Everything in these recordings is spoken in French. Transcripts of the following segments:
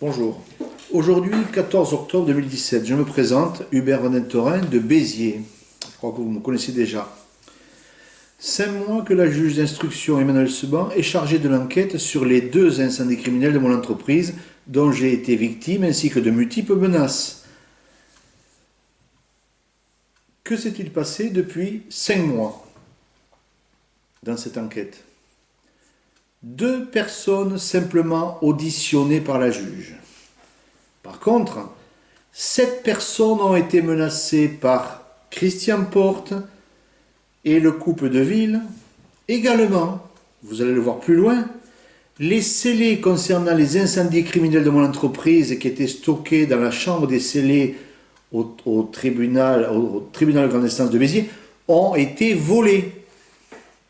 Bonjour. Aujourd'hui, 14 octobre 2017, je me présente, Hubert Van de Béziers. Je crois que vous me connaissez déjà. 5 mois que la juge d'instruction Emmanuel Seban est chargée de l'enquête sur les 2 incendies criminels de mon entreprise dont j'ai été victime ainsi que de multiples menaces. Que s'est-il passé depuis 5 mois dans cette enquête? 2 personnes simplement auditionnées par la juge. Par contre, 7 personnes ont été menacées par Christian Porte et le couple de ville. Également, vous allez le voir plus loin, les scellés concernant les incendies criminels de mon entreprise qui étaient stockés dans la chambre des scellés au tribunal de grande instance de Béziers ont été volés.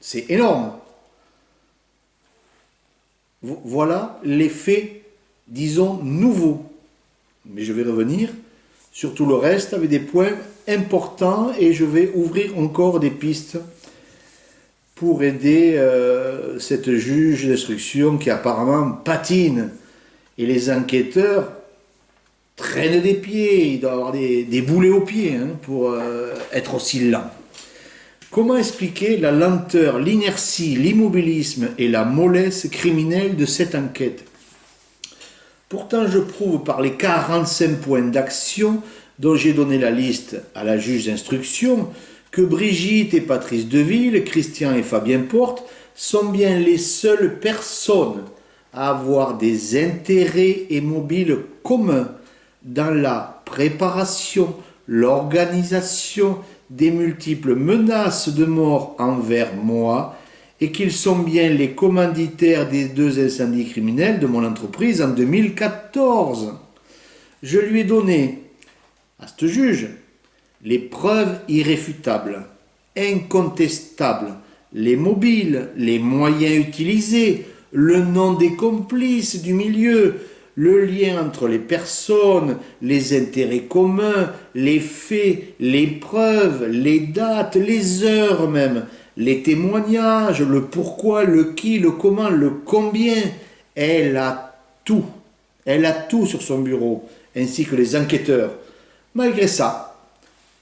C'est énorme. Voilà les faits, disons, nouveaux. Mais je vais revenir sur tout le reste avec des points importants et je vais ouvrir encore des pistes pour aider cette juge d'instruction qui apparemment patine. Et les enquêteurs traînent des pieds, il doit avoir des boulets aux pieds pour être aussi lents. Comment expliquer la lenteur, l'inertie, l'immobilisme et la mollesse criminelle de cette enquête? Pourtant, je prouve par les 45 points d'action dont j'ai donné la liste à la juge d'instruction que Brigitte et Patrice Deville, Christian et Fabien Porte sont bien les seules personnes à avoir des intérêts et mobiles communs dans la préparation, l'organisation des multiples menaces de mort envers moi et qu'ils sont bien les commanditaires des 2 incendies criminels de mon entreprise en 2014. Je lui ai donné, à ce juge, les preuves irréfutables, incontestables, les mobiles, les moyens utilisés, le nom des complices du milieu, le lien entre les personnes, les intérêts communs, les faits, les preuves, les dates, les heures même, les témoignages, le pourquoi, le qui, le comment, le combien. Elle a tout. Elle a tout sur son bureau, ainsi que les enquêteurs. Malgré ça,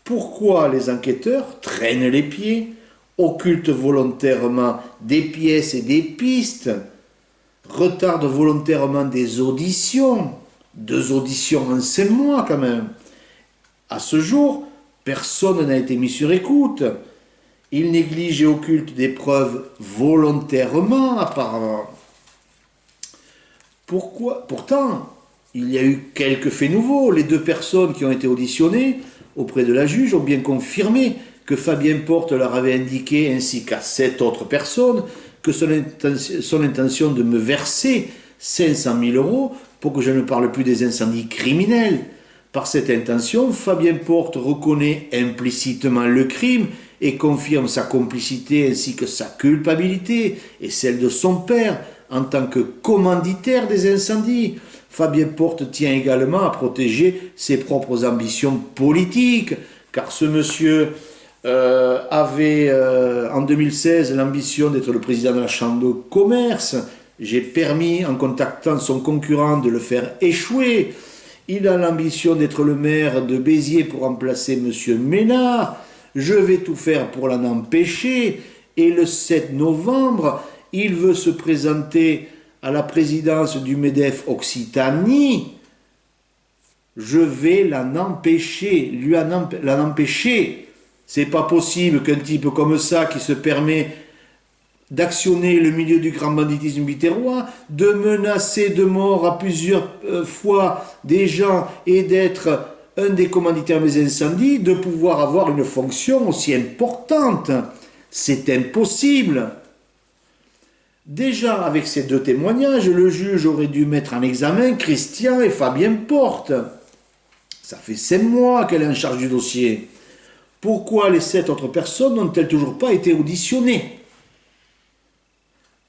pourquoi les enquêteurs traînent les pieds, occultent volontairement des pièces et des pistes, retardent volontairement des auditions, 2 auditions en 5 mois quand même. À ce jour, personne n'a été mis sur écoute. Ils négligent et occultent des preuves volontairement apparemment. Pourtant, il y a eu quelques faits nouveaux. Les 2 personnes qui ont été auditionnées auprès de la juge ont bien confirmé que Fabien Porte leur avait indiqué, ainsi qu'à 7 autres personnes, que son intention de me verser 500 000 € pour que je ne parle plus des incendies criminels. Par cette intention, Fabien Porte reconnaît implicitement le crime et confirme sa complicité ainsi que sa culpabilité et celle de son père en tant que commanditaire des incendies. Fabien Porte tient également à protéger ses propres ambitions politiques, car ce monsieur avait en 2016 l'ambition d'être le président de la Chambre de commerce. J'ai permis, en contactant son concurrent, de le faire échouer. Il a l'ambition d'être le maire de Béziers pour remplacer M. Ménard. Je vais tout faire pour l'en empêcher. Et le 7 novembre, il veut se présenter à la présidence du MEDEF Occitanie. Je vais l'en empêcher, l'en empêcher. C'est pas possible qu'un type comme ça, qui se permet d'actionner le milieu du grand banditisme biterrois, de menacer de mort à plusieurs fois des gens et d'être un des commanditaires des incendies, de pouvoir avoir une fonction aussi importante. C'est impossible. Déjà, avec ces 2 témoignages, le juge aurait dû mettre en examen Christian et Fabien Porte. Ça fait 5 mois qu'elle est en charge du dossier. Pourquoi les 7 autres personnes n'ont-elles toujours pas été auditionnées?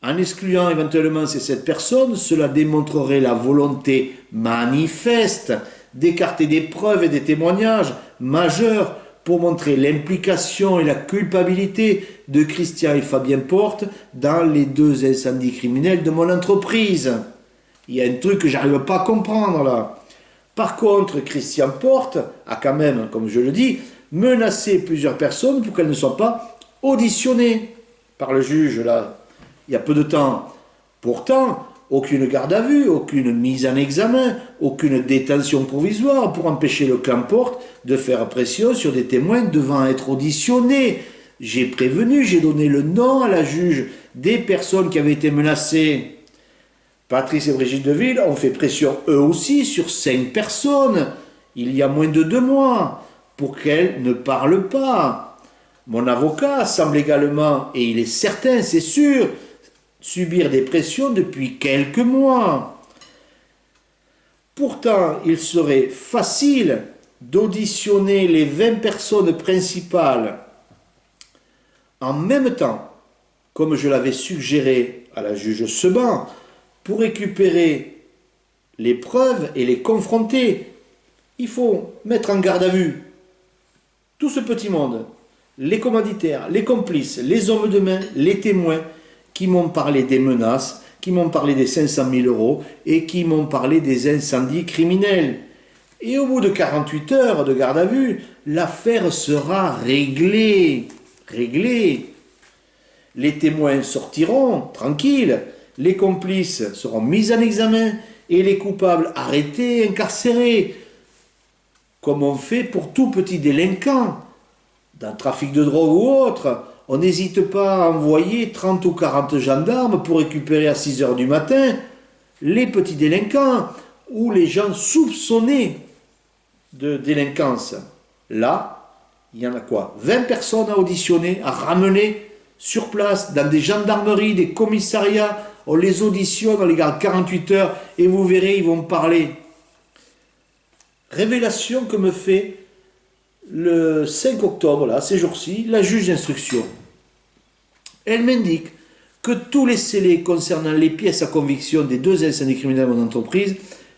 En excluant éventuellement ces 7 personnes, cela démontrerait la volonté manifeste d'écarter des preuves et des témoignages majeurs pour montrer l'implication et la culpabilité de Christian et Fabien Porte dans les 2 incendies criminels de mon entreprise. Il y a un truc que j'arrive pas à comprendre là. Par contre, Christian Porte a quand même, comme je le dis, menacé plusieurs personnes pour qu'elles ne soient pas auditionnées par le juge là, il y a peu de temps. Pourtant, aucune garde à vue, aucune mise en examen, aucune détention provisoire pour empêcher le clan Porte de faire pression sur des témoins devant être auditionnés. J'ai prévenu, j'ai donné le nom à la juge des personnes qui avaient été menacées. Patrice et Brigitte Deville ont fait pression eux aussi sur 5 personnes, il y a moins de 2 mois, pour qu'elles ne parlent pas. Mon avocat semble également, et il est certain, c'est sûr, subir des pressions depuis quelques mois. Pourtant, il serait facile d'auditionner les 20 personnes principales en même temps, comme je l'avais suggéré à la juge Seban, pour récupérer les preuves et les confronter. Il faut mettre en garde à vue tout ce petit monde, les commanditaires, les complices, les hommes de main, les témoins, qui m'ont parlé des menaces, qui m'ont parlé des 500 000 euros et qui m'ont parlé des incendies criminels. Et au bout de 48 heures de garde à vue, l'affaire sera réglée. Réglée. Les témoins sortiront tranquilles, les complices seront mis en examen et les coupables arrêtés, incarcérés, comme on fait pour tout petit délinquant. Dans le trafic de drogue ou autre, on n'hésite pas à envoyer 30 ou 40 gendarmes pour récupérer à 6 heures du matin les petits délinquants ou les gens soupçonnés de délinquance. Là, il y en a quoi? 20 personnes à auditionner, à ramener sur place, dans des gendarmeries, des commissariats. On les auditionne, on les garde 48 heures et vous verrez, ils vont parler. Révélation que me fait le 5 octobre, là, ces jours-ci, la juge d'instruction. Elle m'indique que tous les scellés concernant les pièces à conviction des 2 incendies criminels de mon entreprise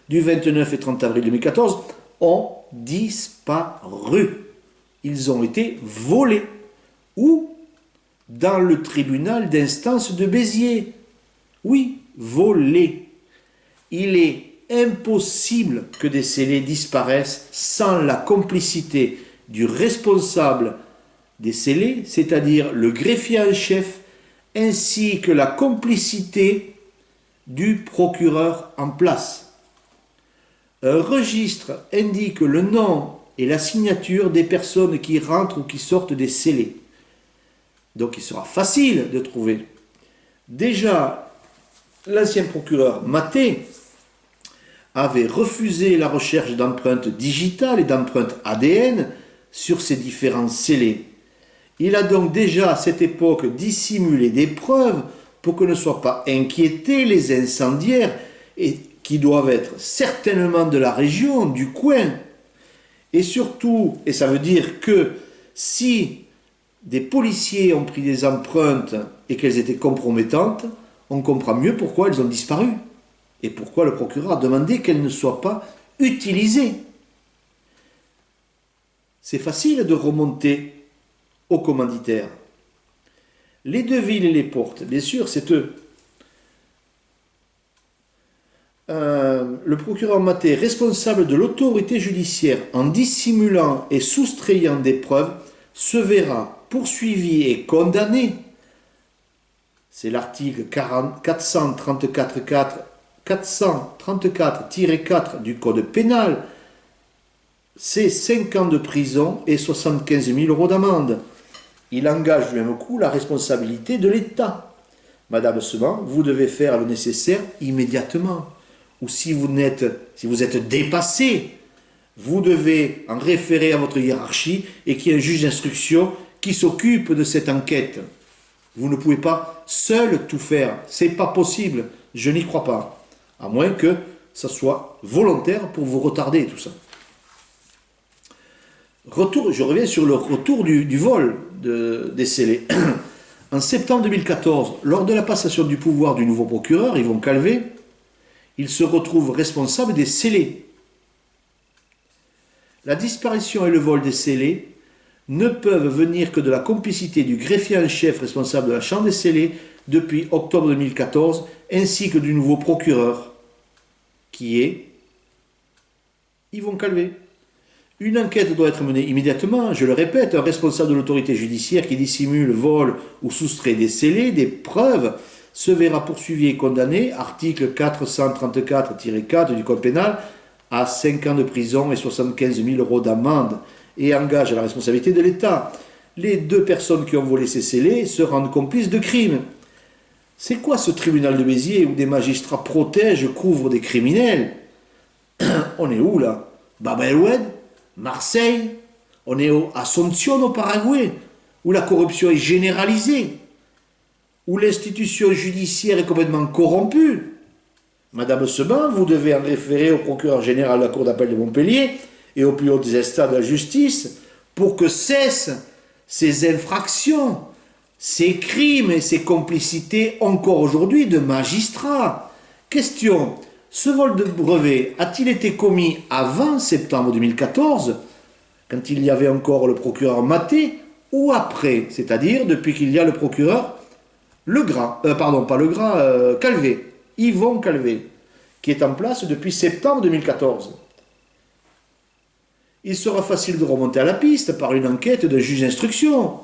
du 29 et 30 avril 2014 ont disparu. Ils ont été volés. Où? Dans le tribunal d'instance de Béziers. Oui, volés. Il est impossible que des scellés disparaissent sans la complicité du responsable des scellés, c'est-à-dire le greffier en chef, ainsi que la complicité du procureur en place. Un registre indique le nom et la signature des personnes qui rentrent ou qui sortent des scellés. Donc il sera facile de trouver. Déjà, l'ancien procureur Maté avait refusé la recherche d'empreintes digitales et d'empreintes ADN sur ces différents scellés. Il a donc déjà à cette époque dissimulé des preuves pour que ne soient pas inquiétés les incendiaires et qui doivent être certainement de la région, du coin. Et surtout, et ça veut dire que si des policiers ont pris des empreintes et qu'elles étaient compromettantes, on comprend mieux pourquoi elles ont disparu et pourquoi le procureur a demandé qu'elles ne soient pas utilisées. C'est facile de remonter aux commanditaires. Les Deville et les Porte, bien sûr, c'est eux. Le procureur Maté, responsable de l'autorité judiciaire en dissimulant et soustrayant des preuves, se verra poursuivi et condamné. C'est l'article 434-4 du Code pénal. C'est 5 ans de prison et 75 000 euros d'amende. Il engage du même coup la responsabilité de l'État. Madame Seban, vous devez faire le nécessaire immédiatement. Ou si vous êtes dépassé, vous devez en référer à votre hiérarchie et qu'il y ait un juge d'instruction qui s'occupe de cette enquête. Vous ne pouvez pas seul tout faire. C'est pas possible. Je n'y crois pas. À moins que ça soit volontaire pour vous retarder tout ça. Je reviens sur le retour du vol des scellés. En septembre 2014, lors de la passation du pouvoir du nouveau procureur, Yvon Calvé, il se retrouve responsable des scellés. La disparition et le vol des scellés ne peuvent venir que de la complicité du greffier en chef responsable de la chambre des scellés depuis octobre 2014, ainsi que du nouveau procureur. qui est Yvon Calvé. Une enquête doit être menée immédiatement, je le répète, un responsable de l'autorité judiciaire qui dissimule, vole ou soustrait des scellés, des preuves, se verra poursuivi et condamné, article 434-4 du Code pénal, à 5 ans de prison et 75 000 € d'amende, et engage la responsabilité de l'État. Les 2 personnes qui ont volé ces scellés se rendent complices de crimes. C'est quoi ce tribunal de Béziers où des magistrats protègent, couvrent des criminels? On est où là? Bab el-Oued? Marseille? On est à Asunción au Paraguay, où la corruption est généralisée, où l'institution judiciaire est complètement corrompue. Madame Seban, vous devez en référer au procureur général de la Cour d'appel de Montpellier et aux plus hautes instances de la justice pour que cessent ces infractions, ces crimes et ces complicités encore aujourd'hui de magistrats. Question, ce vol de brevet a-t-il été commis avant septembre 2014, quand il y avait encore le procureur Maté, ou après, c'est-à-dire depuis qu'il y a le procureur Calvé, Yvon Calvé, qui est en place depuis septembre 2014. Il sera facile de remonter à la piste par une enquête d'un juge d'instruction,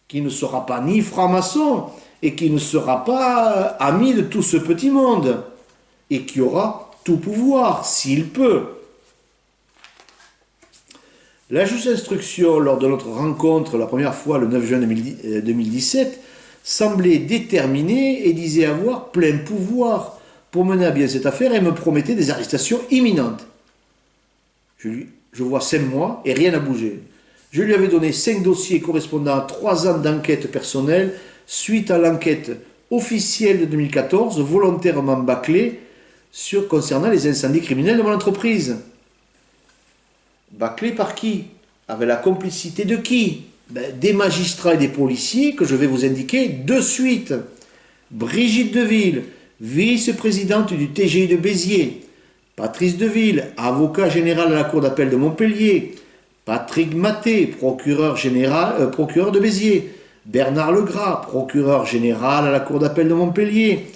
qui ne sera pas ni franc-maçon et qui ne sera pas ami de tout ce petit monde, et qui aura tout pouvoir, s'il peut. La juge d'instruction, lors de notre rencontre la première fois le 9 juin 2017, semblait déterminée et disait avoir plein pouvoir pour mener à bien cette affaire et me promettait des arrestations imminentes. Je vois 5 mois et rien n'a bougé. Je lui avais donné 5 dossiers correspondant à 3 ans d'enquête personnelle suite à l'enquête officielle de 2014, volontairement bâclée, concernant les incendies criminels de mon entreprise. Bâclée par qui? Avec la complicité de qui? Des magistrats et des policiers que je vais vous indiquer de suite. Brigitte Deville, vice-présidente du TGI de Béziers. Patrice Deville, avocat général à la Cour d'appel de Montpellier. Patrick Maté, procureur de Béziers. Bernard Legras, procureur général à la Cour d'appel de Montpellier.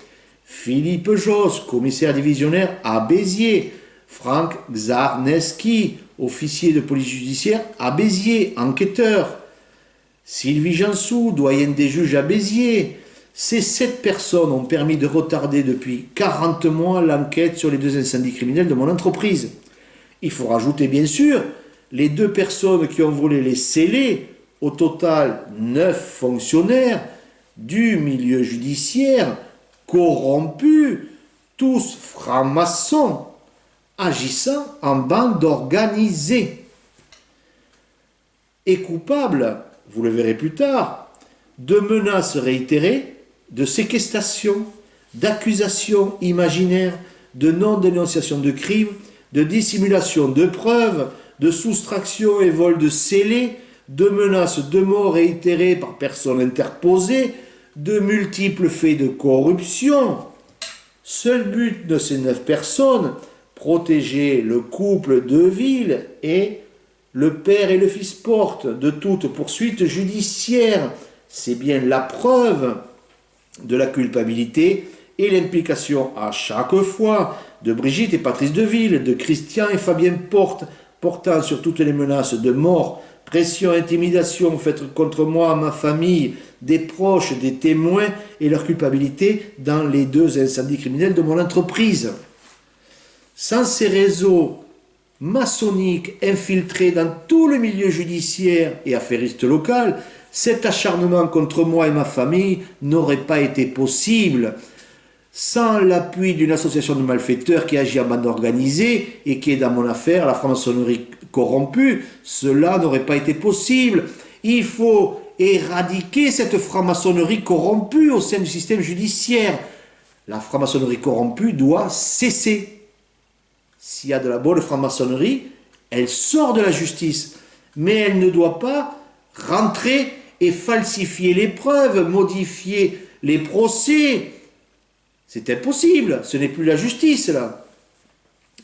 Philippe Josse, commissaire divisionnaire à Béziers. Franck Czarneski, officier de police judiciaire à Béziers, enquêteur. Sylvie Jansou, doyenne des juges à Béziers. Ces 7 personnes ont permis de retarder depuis 40 mois l'enquête sur les 2 incendies criminels de mon entreprise. Il faut rajouter bien sûr les 2 personnes qui ont volé les scellés, au total 9 fonctionnaires du milieu judiciaire, corrompus, tous francs-maçons, agissant en bande organisée. Et coupables, vous le verrez plus tard, de menaces réitérées, de séquestration, d'accusations imaginaires, de non-dénonciation de crimes, de dissimulation de preuves, de soustraction et vol de scellés, de menaces de mort réitérées par personnes interposées, de multiples faits de corruption. Seul but de ces 9 personnes, protéger le couple Deville et le père et le fils Porte de toute poursuite judiciaire. C'est bien la preuve de la culpabilité et l'implication à chaque fois de Brigitte et Patrice Deville, de Christian et Fabien Porte, portant sur toutes les menaces de mort, pression, intimidation faites contre moi, ma famille, des proches, des témoins et leur culpabilité dans les 2 incendies criminels de mon entreprise. Sans ces réseaux maçonniques infiltrés dans tout le milieu judiciaire et affairiste local, cet acharnement contre moi et ma famille n'aurait pas été possible. Sans l'appui d'une association de malfaiteurs qui agit en bande organisée et qui est dans mon affaire, la franc-maçonnerie corrompue, cela n'aurait pas été possible. Il faut éradiquer cette franc-maçonnerie corrompue au sein du système judiciaire. La franc-maçonnerie corrompue doit cesser. S'il y a de la bonne franc-maçonnerie, elle sort de la justice, mais elle ne doit pas rentrer et falsifier les preuves, modifier les procès. C'est impossible, ce n'est plus la justice là.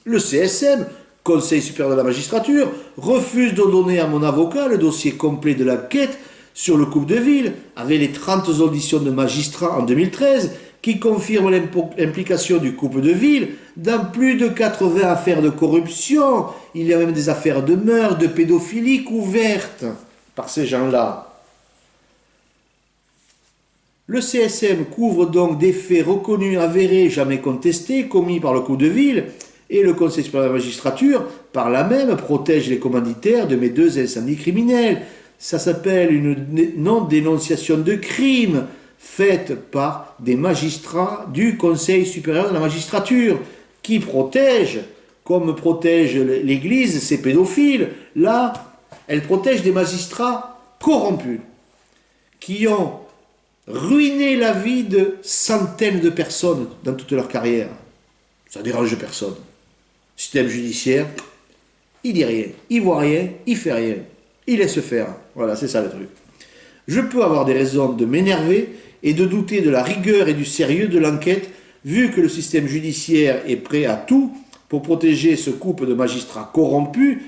Le CSM, Conseil supérieur de la magistrature, refuse de donner à mon avocat le dossier complet de l'enquête sur le couple Deville, avec les 30 auditions de magistrats en 2013, qui confirme l'implication du couple de ville dans plus de 80 affaires de corruption. Il y a même des affaires de meurtre, de pédophilie couvertes par ces gens-là. Le CSM couvre donc des faits reconnus, avérés, jamais contestés, commis par le couple de ville, et le Conseil supérieur de la magistrature, par là même, protège les commanditaires de mes 2 incendies criminels. Ça s'appelle une non-dénonciation de crime faite par des magistrats du Conseil supérieur de la magistrature, qui protège, comme protège l'Église, ces pédophiles. Là, elle protège des magistrats corrompus, qui ont ruiné la vie de centaines de personnes dans toute leur carrière. Ça dérange personne. Système judiciaire, il dit rien, il voit rien, il fait rien, il laisse faire. Voilà, c'est ça le truc. Je peux avoir des raisons de m'énerver et de douter de la rigueur et du sérieux de l'enquête, vu que le système judiciaire est prêt à tout pour protéger ce couple de magistrats corrompus.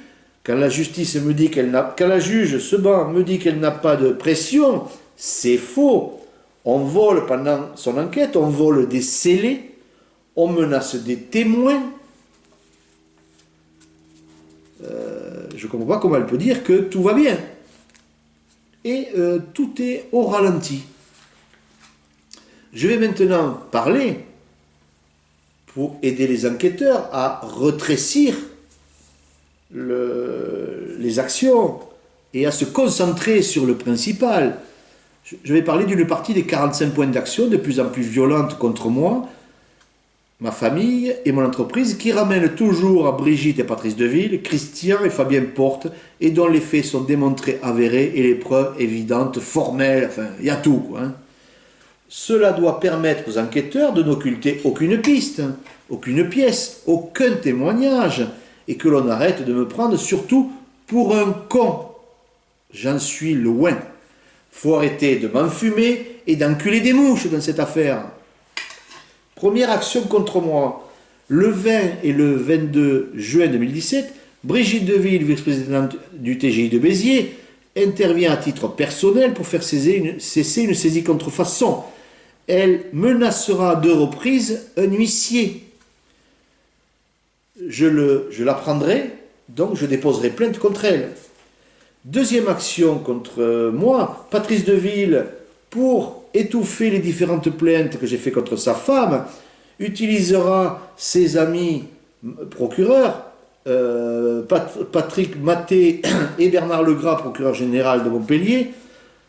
Quand la justice me dit quand la juge me dit qu'elle n'a pas de pression, c'est faux. On vole pendant son enquête, on vole des scellés, on menace des témoins. Je ne comprends pas comment elle peut dire que tout va bien. Et tout est au ralenti. Je vais maintenant parler, pour aider les enquêteurs à retrécir les actions et à se concentrer sur le principal. Je vais parler d'une partie des 45 points d'action de plus en plus violentes contre moi, ma famille et mon entreprise, qui ramènent toujours à Brigitte et Patrice Deville, Christian et Fabien Porte, et dont les faits sont démontrés, avérés, et les preuves évidentes, formelles, enfin, il y a tout, quoi. Cela doit permettre aux enquêteurs de n'occulter aucune piste, aucune pièce, aucun témoignage, et que l'on arrête de me prendre surtout pour un con. J'en suis loin. Faut arrêter de m'enfumer et d'enculer des mouches dans cette affaire. Première action contre moi. Le 20 et le 22 juin 2017, Brigitte Deville, vice-présidente du TGI de Béziers, intervient à titre personnel pour faire cesser une saisie contrefaçon. Elle menacera à 2 reprises un huissier. Je la prendrai, donc je déposerai plainte contre elle. Deuxième action contre moi, Patrice Deville, pour étouffer les différentes plaintes que j'ai fait contre sa femme, utilisera ses amis procureurs, Patrick Maté et Bernard Legras, procureur général de Montpellier,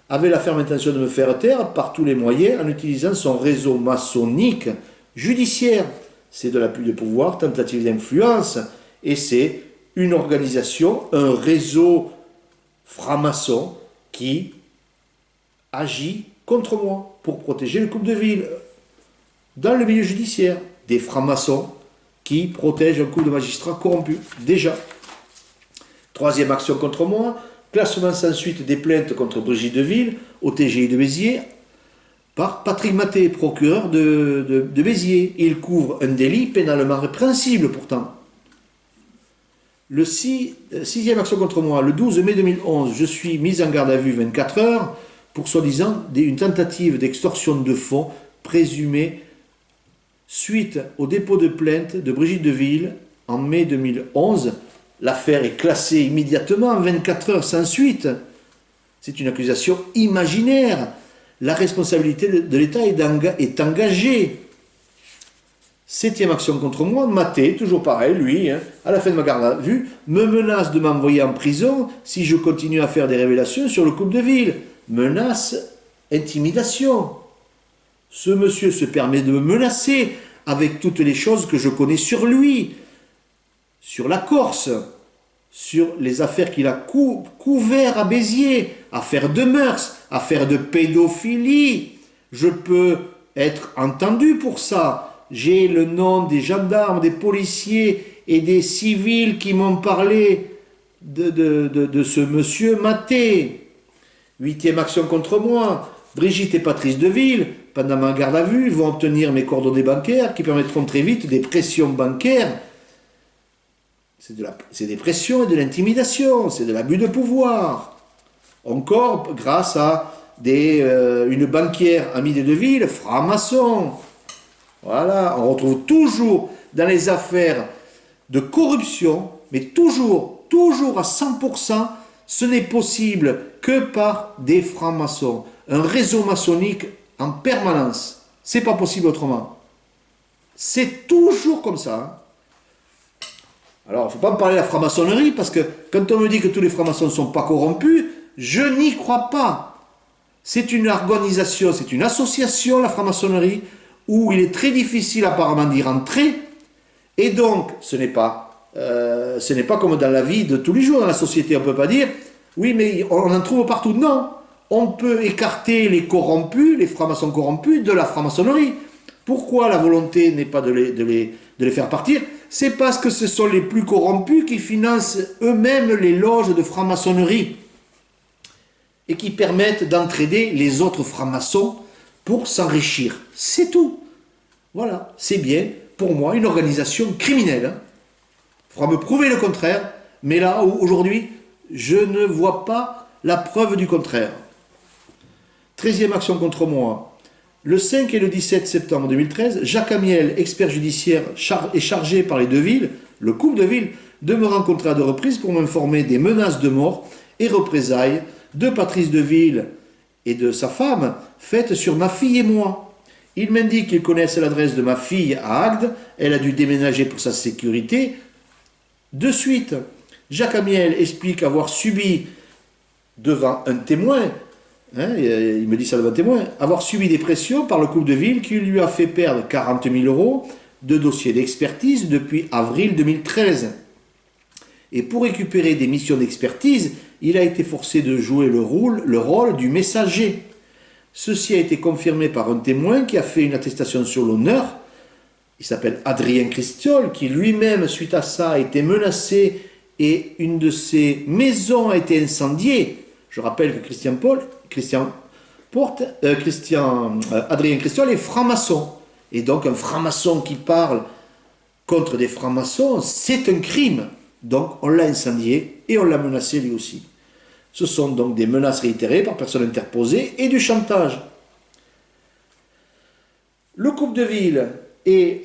avaient la ferme intention de me faire taire par tous les moyens en utilisant son réseau maçonnique judiciaire. C'est de l'appui de pouvoir, tentative d'influence, et c'est une organisation, un réseau franc-maçon qui agit contre moi pour protéger le couple de ville dans le milieu judiciaire. Des francs-maçons qui protègent un couple de magistrats corrompus, déjà. Troisième action contre moi, classement sans suite des plaintes contre Brigitte Deville au TGI de Béziers par Patrick Maté, procureur de Béziers. Il couvre un délit pénalement répréhensible pourtant. Sixième action contre moi, le 12 mai 2011, je suis mis en garde à vue 24 heures pour soi-disant une tentative d'extorsion de fonds présumée suite au dépôt de plainte de Brigitte Deville en mai 2011. L'affaire est classée immédiatement en 24 heures sans suite. C'est une accusation imaginaire. La responsabilité de l'État est engagée. Septième action contre moi, Maté, toujours pareil, lui, à la fin de ma garde à vue, me menace de m'envoyer en prison si je continue à faire des révélations sur le couple de ville. Menace, intimidation. Ce monsieur se permet de me menacer avec toutes les choses que je connais sur lui, sur la Corse, sur les affaires qu'il a couvertes à Béziers, affaires de mœurs, affaires de pédophilie. Je peux être entendu pour ça. J'ai le nom des gendarmes, des policiers et des civils qui m'ont parlé de ce monsieur Maté. Huitième action contre moi. Brigitte et Patrice Deville, pendant ma garde à vue, vont obtenir mes coordonnées bancaires qui permettront très vite des pressions bancaires. C'est des pressions et de l'intimidation, c'est de l'abus de pouvoir. Encore grâce à une banquière amie de Deville, franc-maçon, Voilà, on retrouve toujours dans les affaires de corruption, mais toujours à 100%, ce n'est possible que par des francs-maçons. Un réseau maçonnique en permanence. C'est pas possible autrement. C'est toujours comme ça. Hein. Alors, il ne faut pas me parler de la franc-maçonnerie, parce que quand on me dit que tous les francs-maçons ne sont pas corrompus, je n'y crois pas. C'est une organisation, c'est une association, la franc-maçonnerie, où il est très difficile apparemment d'y rentrer, et donc ce n'est pas comme dans la vie de tous les jours dans la société. On ne peut pas dire, oui mais on en trouve partout. Non, on peut écarter les corrompus, les francs-maçons corrompus de la franc-maçonnerie. Pourquoi la volonté n'est pas de les faire partir? C'est parce que ce sont les plus corrompus qui financent eux-mêmes les loges de franc-maçonnerie et qui permettent d'entraider les autres francs-maçons pour s'enrichir. C'est tout. Voilà, c'est bien, pour moi, une organisation criminelle. Hein. Il faudra me prouver le contraire, mais là, aujourd'hui, je ne vois pas la preuve du contraire. 13e action contre moi. Le 5 et le 17 septembre 2013, Jacques Amiel, expert judiciaire, est chargé par les Deville, le couple Deville, de me rencontrer à 2 reprises pour m'informer des menaces de mort et représailles de Patrice Deville et de sa femme faites sur ma fille et moi. Il m'indique qu'ils connaissent l'adresse de ma fille à Agde. Elle a dû déménager pour sa sécurité. De suite, Jacques Amiel explique avoir subi devant un témoin, hein, il me dit ça devant un témoin, avoir subi des pressions par le couple de ville qui lui a fait perdre 40 000 € de dossiers d'expertise depuis avril 2013. Et pour récupérer des missions d'expertise, il a été forcé de jouer le rôle du messager. Ceci a été confirmé par un témoin qui a fait une attestation sur l'honneur. Il s'appelle Adrien Cristiol, qui lui-même, suite à ça, a été menacé et une de ses maisons a été incendiée. Je rappelle que Adrien Cristiol est franc-maçon. Et donc un franc-maçon qui parle contre des francs-maçons, c'est un crime. Donc on l'a incendié et on l'a menacé lui aussi. Ce sont donc des menaces réitérées par personne interposée et du chantage. Le couple de ville et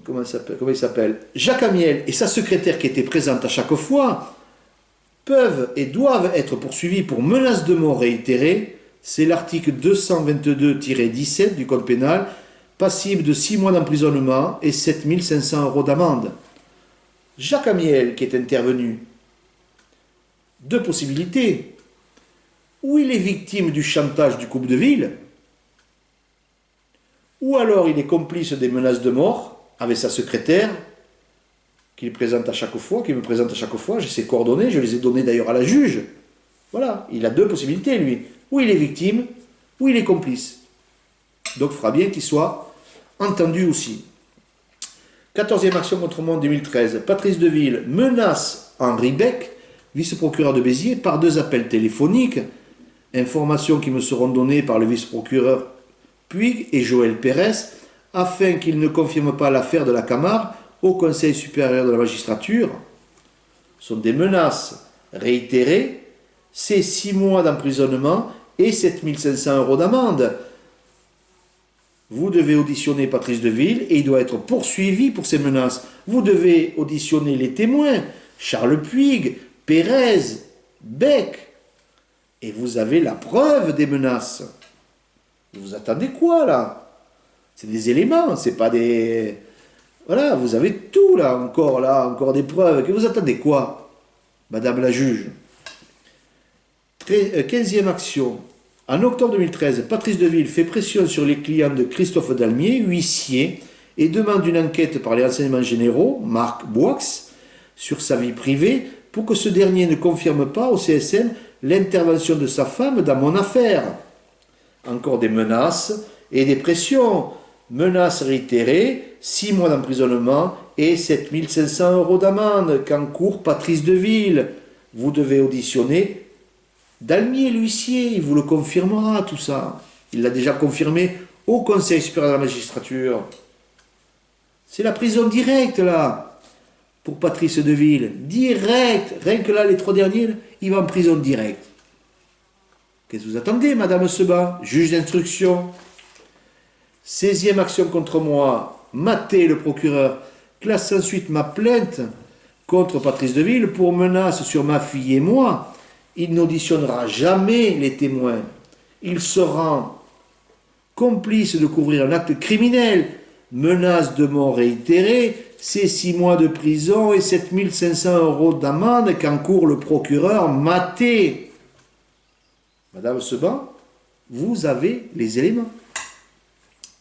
comment il s'appelle, Jacques Amiel et sa secrétaire qui était présente à chaque fois peuvent et doivent être poursuivis pour menaces de mort réitérées. C'est l'article 222-17 du Code pénal, passible de 6 mois d'emprisonnement et 7 500 € d'amende. Jacques Amiel qui est intervenu, 2 possibilités. Ou il est victime du chantage du couple de ville, ou alors il est complice des menaces de mort avec sa secrétaire, qui me présente à chaque fois, j'ai ses coordonnées, je les ai données d'ailleurs à la juge. Voilà, il a 2 possibilités lui. Ou il est victime, ou il est complice. Donc il faudra bien qu'il soit entendu aussi. 14e action contre moi en 2013. Patrice Deville menace Henri Beck, vice-procureur de Béziers, par 2 appels téléphoniques, informations qui me seront données par le vice-procureur Puig et Joël Pérez, afin qu'il ne confirme pas l'affaire de la Camargue au Conseil supérieur de la magistrature. Ce sont des menaces réitérées, c'est 6 mois d'emprisonnement et 7 500 € d'amende. Vous devez auditionner Patrice Deville et il doit être poursuivi pour ces menaces. Vous devez auditionner les témoins, Charles Puig, Pérez, Beck. Et vous avez la preuve des menaces. Vous attendez quoi là? C'est des éléments, c'est pas des... Voilà, vous avez tout là, encore des preuves. Que vous attendez quoi, Madame la juge? 15e action. En octobre 2013, Patrice Deville fait pression sur les clients de Christophe Dalmier, huissier, et demande une enquête par les renseignements généraux, Marc Boix, sur sa vie privée, pour que ce dernier ne confirme pas au CSM l'intervention de sa femme dans mon affaire. Encore des menaces et des pressions. Menaces réitérées, 6 mois d'emprisonnement et 7 500 € d'amende qu'encourt Patrice Deville. Vous devez auditionner Dalmier, l'huissier, il vous le confirmera tout ça. Il l'a déjà confirmé au Conseil supérieur de la magistrature. C'est la prison directe là, pour Patrice Deville. Direct, rien que là les 3 derniers, il va en prison directe. Qu'est-ce que vous attendez, Madame Seban, juge d'instruction? 16e action contre moi, Maté, le procureur, classe ensuite ma plainte contre Patrice Deville pour menace sur ma fille et moi. Il n'auditionnera jamais les témoins. Il se rend complice de couvrir un acte criminel, menace de mort réitérée, c'est 6 mois de prison et 7 500 € d'amende qu'encourt le procureur Maté. Madame Seban, vous avez les éléments.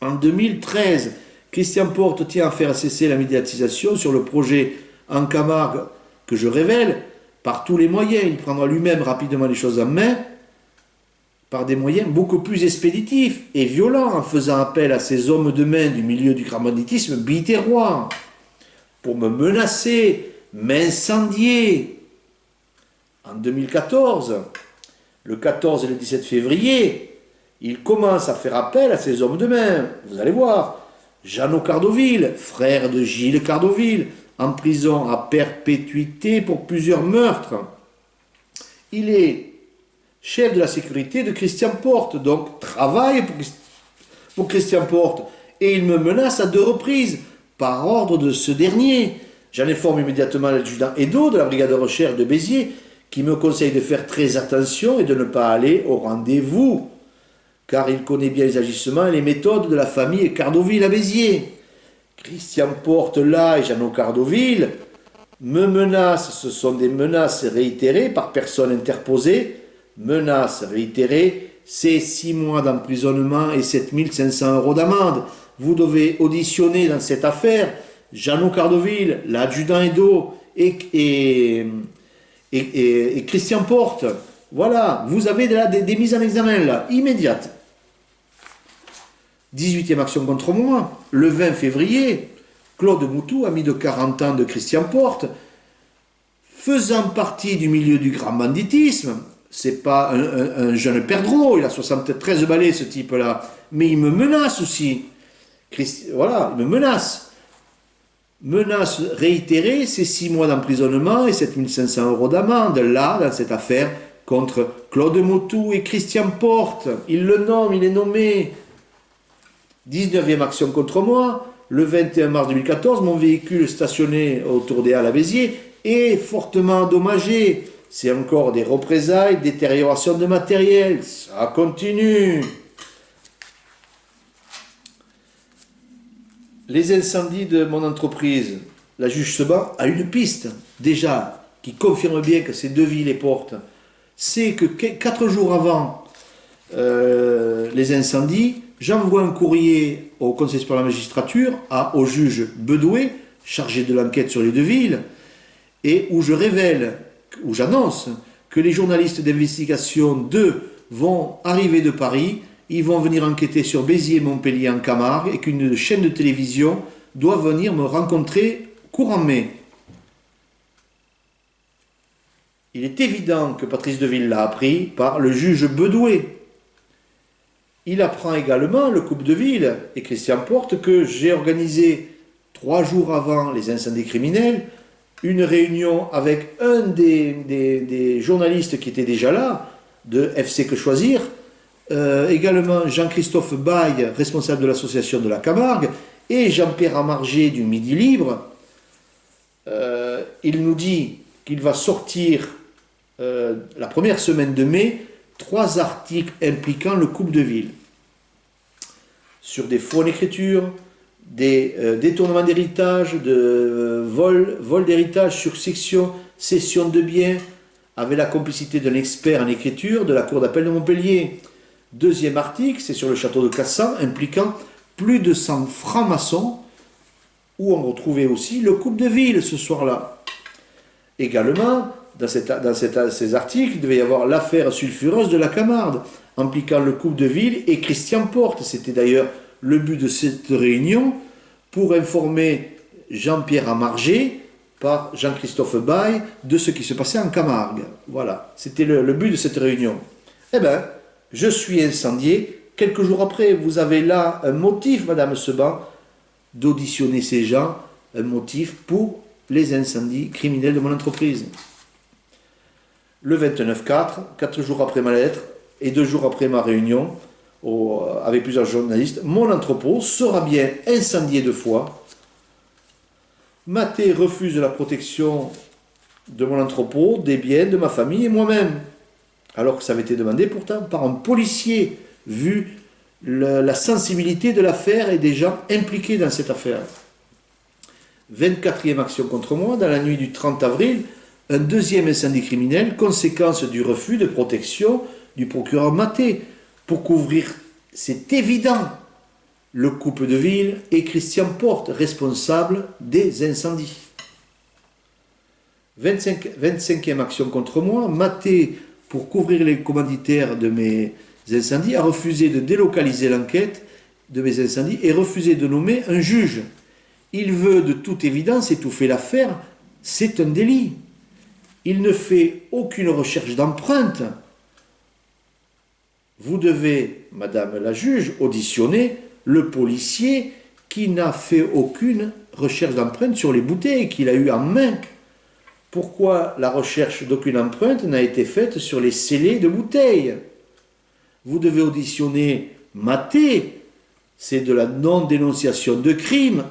En 2013, Christian Porte tient à faire cesser la médiatisation sur le projet en Camargue que je révèle par tous les moyens. Il prendra lui-même rapidement les choses en main par des moyens beaucoup plus expéditifs et violents en faisant appel à ces hommes de main du milieu du grand banditisme biterrois pour me menacer, m'incendier. En 2014, le 14 et le 17 février, il commence à faire appel à ces hommes de main. Vous allez voir, Jeannot Cardoville, frère de Gilles Cardoville, en prison à perpétuité pour plusieurs meurtres. Il est chef de la sécurité de Christian Porte, donc travaille pour Christian Porte, et il me menace à 2 reprises, par ordre de ce dernier. J'en informe immédiatement l'adjudant Edo de la brigade de recherche de Béziers, qui me conseille de faire très attention et de ne pas aller au rendez-vous, car il connaît bien les agissements et les méthodes de la famille Cardoville à Béziers. Christian Porte là et Jeannot Cardoville me menacent, ce sont des menaces réitérées par personne interposée, menaces réitérées, c'est 6 mois d'emprisonnement et 7 500 € d'amende. Vous devez auditionner dans cette affaire Jeannot Cardoville, l'adjudant Edo et Christian Porte. Voilà, vous avez des mises en examen là, immédiates. 18e action contre moi, le 20 février, Claude Moutou, ami de 40 ans de Christian Porte, faisant partie du milieu du grand banditisme, c'est pas un jeune perdreau, il a 73 balais ce type-là, mais il me menace aussi. Voilà, il me menace. Menace réitérée, c'est 6 mois d'emprisonnement et 7 500 € d'amende, là, dans cette affaire, contre Claude Moutou et Christian Porte. Il le nomme, il est nommé. 19e action contre moi, le 21 mars 2014, mon véhicule stationné autour des Halles à Béziers est fortement endommagé. C'est encore des représailles, détérioration de matériel, ça continue. Les incendies de mon entreprise, la juge Seban a une piste, déjà, qui confirme bien que c'est Deville et Porte. C'est que 4 jours avant les incendies, j'envoie un courrier au Conseil supérieur de la magistrature, au juge Bedoué, chargé de l'enquête sur les Deville, et où je révèle, où j'annonce que les journalistes d'investigation 2 vont arriver de Paris, ils vont venir enquêter sur Béziers et Montpellier en Camargue, et qu'une chaîne de télévision doit venir me rencontrer courant mai. Il est évident que Patrice Deville l'a appris par le juge Bedoué. Il apprend également, le couple de ville et Christian Porte, que j'ai organisé 3 jours avant les incendies criminels une réunion avec un des journalistes qui étaient déjà là, de FC Que Choisir, également Jean-Christophe Baille, responsable de l'association de la Camargue, et Jean-Pierre Amargé du Midi Libre. Il nous dit qu'il va sortir la première semaine de mai 3 articles impliquant le couple de ville sur des faux en écriture, des détournements d'héritage, de vol d'héritage, succession, cession de biens, avec la complicité d'un expert en écriture de la Cour d'appel de Montpellier. 2e article, c'est sur le château de Cassan, impliquant plus de 100 francs-maçons, où on retrouvait aussi le couple de ville ce soir-là. Également, dans ces articles, il devait y avoir l'affaire sulfureuse de la Camargue, impliquant le couple de ville et Christian Porte. C'était d'ailleurs le but de cette réunion, pour informer Jean-Pierre Amargé par Jean-Christophe Baille de ce qui se passait en Camargue. Voilà, c'était le but de cette réunion. Eh bien, je suis incendié. Quelques jours après, vous avez là un motif, Madame Seban, d'auditionner ces gens, un motif pour les incendies criminels de mon entreprise. Le 29/4, 4 jours après ma lettre et 2 jours après ma réunion, avec plusieurs journalistes, mon entrepôt sera bien incendié 2 fois. Maté refuse la protection de mon entrepôt, des biens, de ma famille et moi-même. Alors que ça avait été demandé pourtant par un policier, vu la sensibilité de l'affaire et des gens impliqués dans cette affaire. 24e action contre moi, dans la nuit du 30 avril, un deuxième incendie criminel, conséquence du refus de protection du procureur Maté. Pour couvrir, c'est évident, le couple de ville et Christian Porte, responsable des incendies. 25e action contre moi, Maté, pour couvrir les commanditaires de mes incendies, a refusé de délocaliser l'enquête de mes incendies et refusé de nommer un juge. Il veut de toute évidence étouffer l'affaire, c'est un délit. Il ne fait aucune recherche d'empreinte. Vous devez, madame la juge, auditionner le policier qui n'a fait aucune recherche d'empreinte sur les bouteilles qu'il a eues en main. Pourquoi la recherche d'aucune empreinte n'a été faite sur les scellés de bouteilles? Vous devez auditionner Maté, c'est de la non-dénonciation de crime,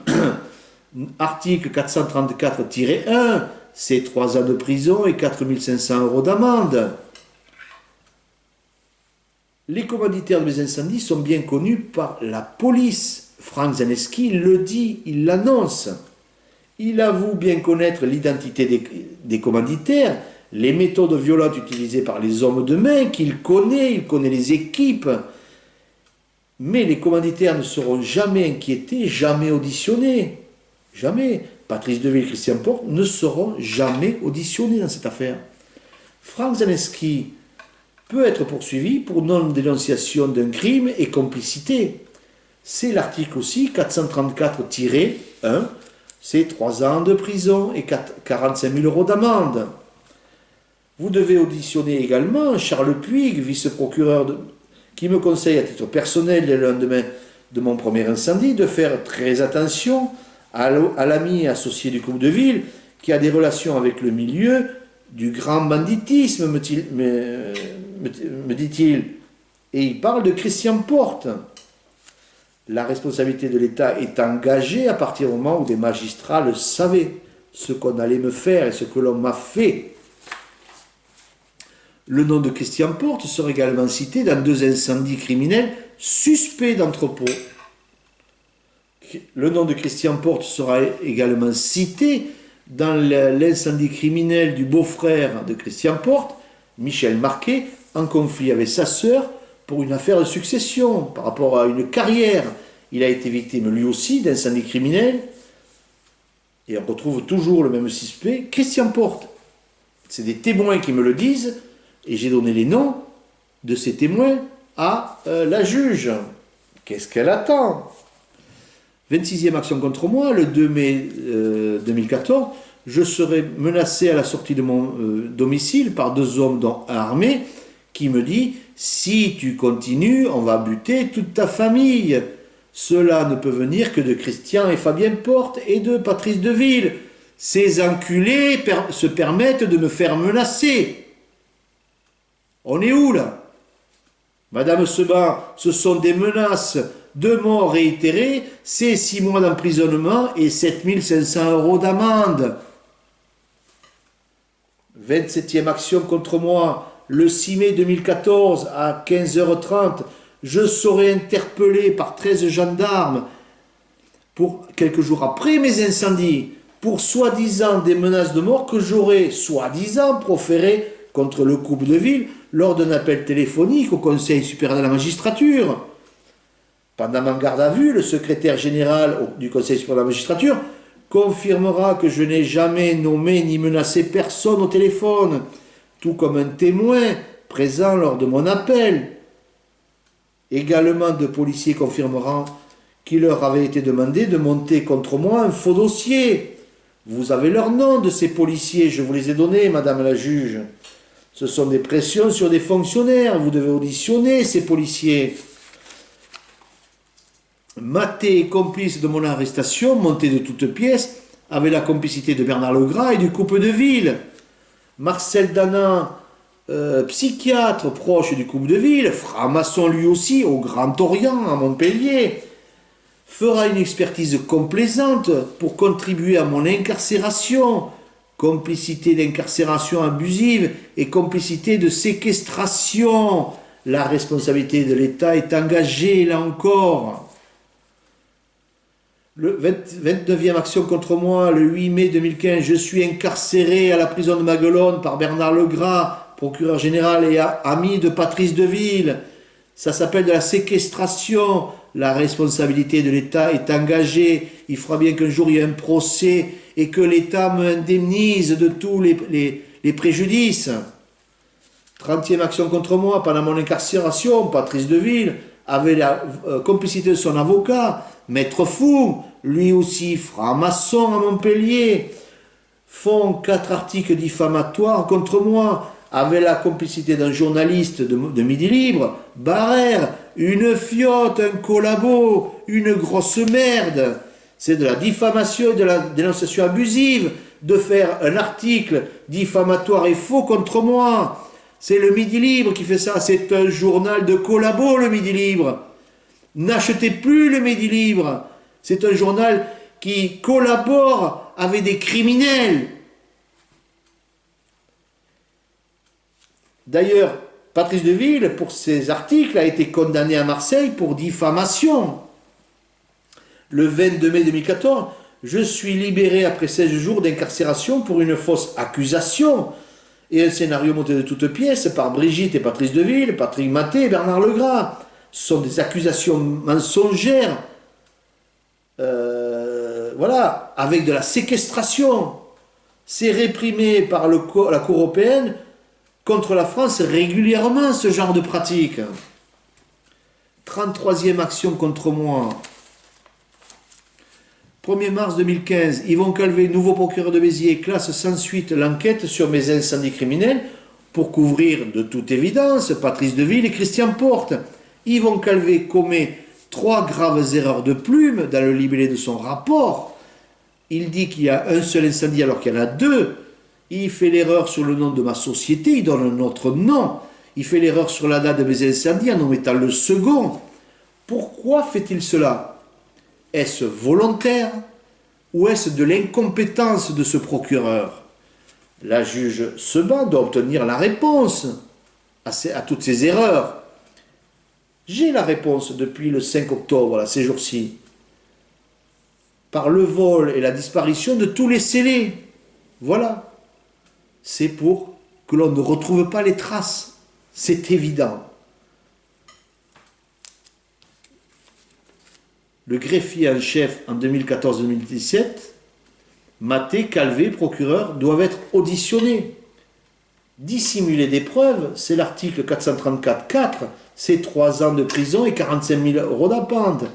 article 434-1, c'est 3 ans de prison et 4 500 € d'amende. Les commanditaires de mes incendies sont bien connus par la police. Frank Zaneski le dit, il l'annonce. Il avoue bien connaître l'identité des commanditaires, les méthodes violentes utilisées par les hommes de main, qu'il connaît, il connaît les équipes. Mais les commanditaires ne seront jamais inquiétés, jamais auditionnés. Jamais. Patrice Deville et Christian Porte ne seront jamais auditionnés dans cette affaire. Frank Zaneski peut être poursuivi pour non-dénonciation d'un crime et complicité. C'est l'article aussi 434-1, c'est 3 ans de prison et 45 000 € d'amende. Vous devez auditionner également Charles Puig, vice-procureur, qui me conseille à titre personnel le lendemain de mon premier incendie de faire très attention à l'ami associé du couple de ville qui a des relations avec le milieu du grand banditisme, me dit-il. Et il parle de Christian Porte. La responsabilité de l'État est engagée à partir du moment où des magistrats le savaient, ce qu'on allait me faire et ce que l'on m'a fait. Le nom de Christian Porte sera également cité dans 2 incendies criminels suspects d'entrepôt. Le nom de Christian Porte sera également cité dans l'incendie criminel du beau-frère de Christian Porte, Michel Marquet, en conflit avec sa sœur pour une affaire de succession, par rapport à une carrière. Il a été victime lui aussi d'incendie criminel, et on retrouve toujours le même suspect, Christian Porte. C'est des témoins qui me le disent, et j'ai donné les noms de ces témoins à la juge. Qu'est-ce qu'elle attend? 26e action contre moi, le 2 mai 2014, je serai menacé à la sortie de mon domicile par 2 hommes dont un armé qui me dit « Si tu continues, on va buter toute ta famille. Cela ne peut venir que de Christian et Fabien Porte et de Patrice Deville. Ces enculés se permettent de me faire menacer. » On est où là? Madame Seban, ce sont des menaces de mort réitérées, c'est 6 mois d'emprisonnement et 7 500 € d'amende. 27e action contre moi, le 6 mai 2014 à 15h30, je serai interpellé par 13 gendarmes pour quelques jours après mes incendies pour soi-disant des menaces de mort que j'aurais soi-disant proférées contre le couple de ville lors d'un appel téléphonique au Conseil supérieur de la magistrature. Pendant ma garde à vue, le secrétaire général du Conseil supérieur de la magistrature confirmera que je n'ai jamais nommé ni menacé personne au téléphone, tout comme un témoin présent lors de mon appel. Également, 2 policiers confirmeront qu'il leur avait été demandé de monter contre moi un faux dossier. Vous avez leur nom de ces policiers, je vous les ai donnés, madame la juge. Ce sont des pressions sur des fonctionnaires, vous devez auditionner ces policiers. Maté, complice de mon arrestation, monté de toutes pièces, avec la complicité de Bernard Legras et du couple de ville. Marcel Danan psychiatre proche du couple de ville, franc-maçon lui aussi au Grand Orient à Montpellier, fera une expertise complaisante pour contribuer à mon incarcération, complicité d'incarcération abusive et complicité de séquestration. La responsabilité de l'État est engagée, là encore. Le 29e action contre moi, le 8 mai 2015, je suis incarcéré à la prison de Maguelone par Bernard Legras, procureur général et ami de Patrice Deville. Ça s'appelle de la séquestration. La responsabilité de l'État est engagée. Il fera bien qu'un jour il y ait un procès et que l'État me indemnise de tous les préjudices. 30e action contre moi, pendant mon incarcération, Patrice Deville, avec la complicité de son avocat, Maître Fou, lui aussi franc-maçon à Montpellier, font 4 articles diffamatoires contre moi, avec la complicité d'un journaliste de Midi Libre, Barrère, une fiotte, un collabo, une grosse merde. C'est de la diffamation et de la dénonciation abusive de faire un article diffamatoire et faux contre moi. C'est le Midi Libre qui fait ça, c'est un journal de collabo, le Midi Libre. N'achetez plus le Midi Libre. C'est un journal qui collabore avec des criminels. D'ailleurs, Patrice Deville, pour ses articles, a été condamné à Marseille pour diffamation. Le 22 mai 2014, je suis libéré après 16 jours d'incarcération pour une fausse accusation et un scénario monté de toutes pièces par Brigitte et Patrice Deville, Patrick Maté et Bernard Legras. Ce sont des accusations mensongères, voilà, avec de la séquestration. C'est réprimé par la Cour européenne contre la France régulièrement, ce genre de pratique. 33e action contre moi. 1er mars 2015, Yvon Calvé, nouveau procureur de Béziers, classe sans suite l'enquête sur mes incendies criminels pour couvrir de toute évidence Patrice Deville et Christian Porte. Yvon Calvé commet 3 graves erreurs de plume dans le libellé de son rapport. Il dit qu'il y a un seul incendie alors qu'il y en a 2. Il fait l'erreur sur le nom de ma société, il donne un autre nom. Il fait l'erreur sur la date de mes incendies en omettant le second. Pourquoi fait-il cela ? Est-ce volontaire ou est-ce de l'incompétence de ce procureur? La juge Seban doit obtenir la réponse à toutes ces erreurs. J'ai la réponse depuis le 5 octobre, là, ces jours-ci, par le vol et la disparition de tous les scellés. Voilà. C'est pour que l'on ne retrouve pas les traces. C'est évident. Le greffier en chef en 2014-2017, Maté, Calvé, procureur, doivent être auditionnés. Dissimuler des preuves, c'est l'article 434.4, c'est 3 ans de prison et 45 000 € d'amende.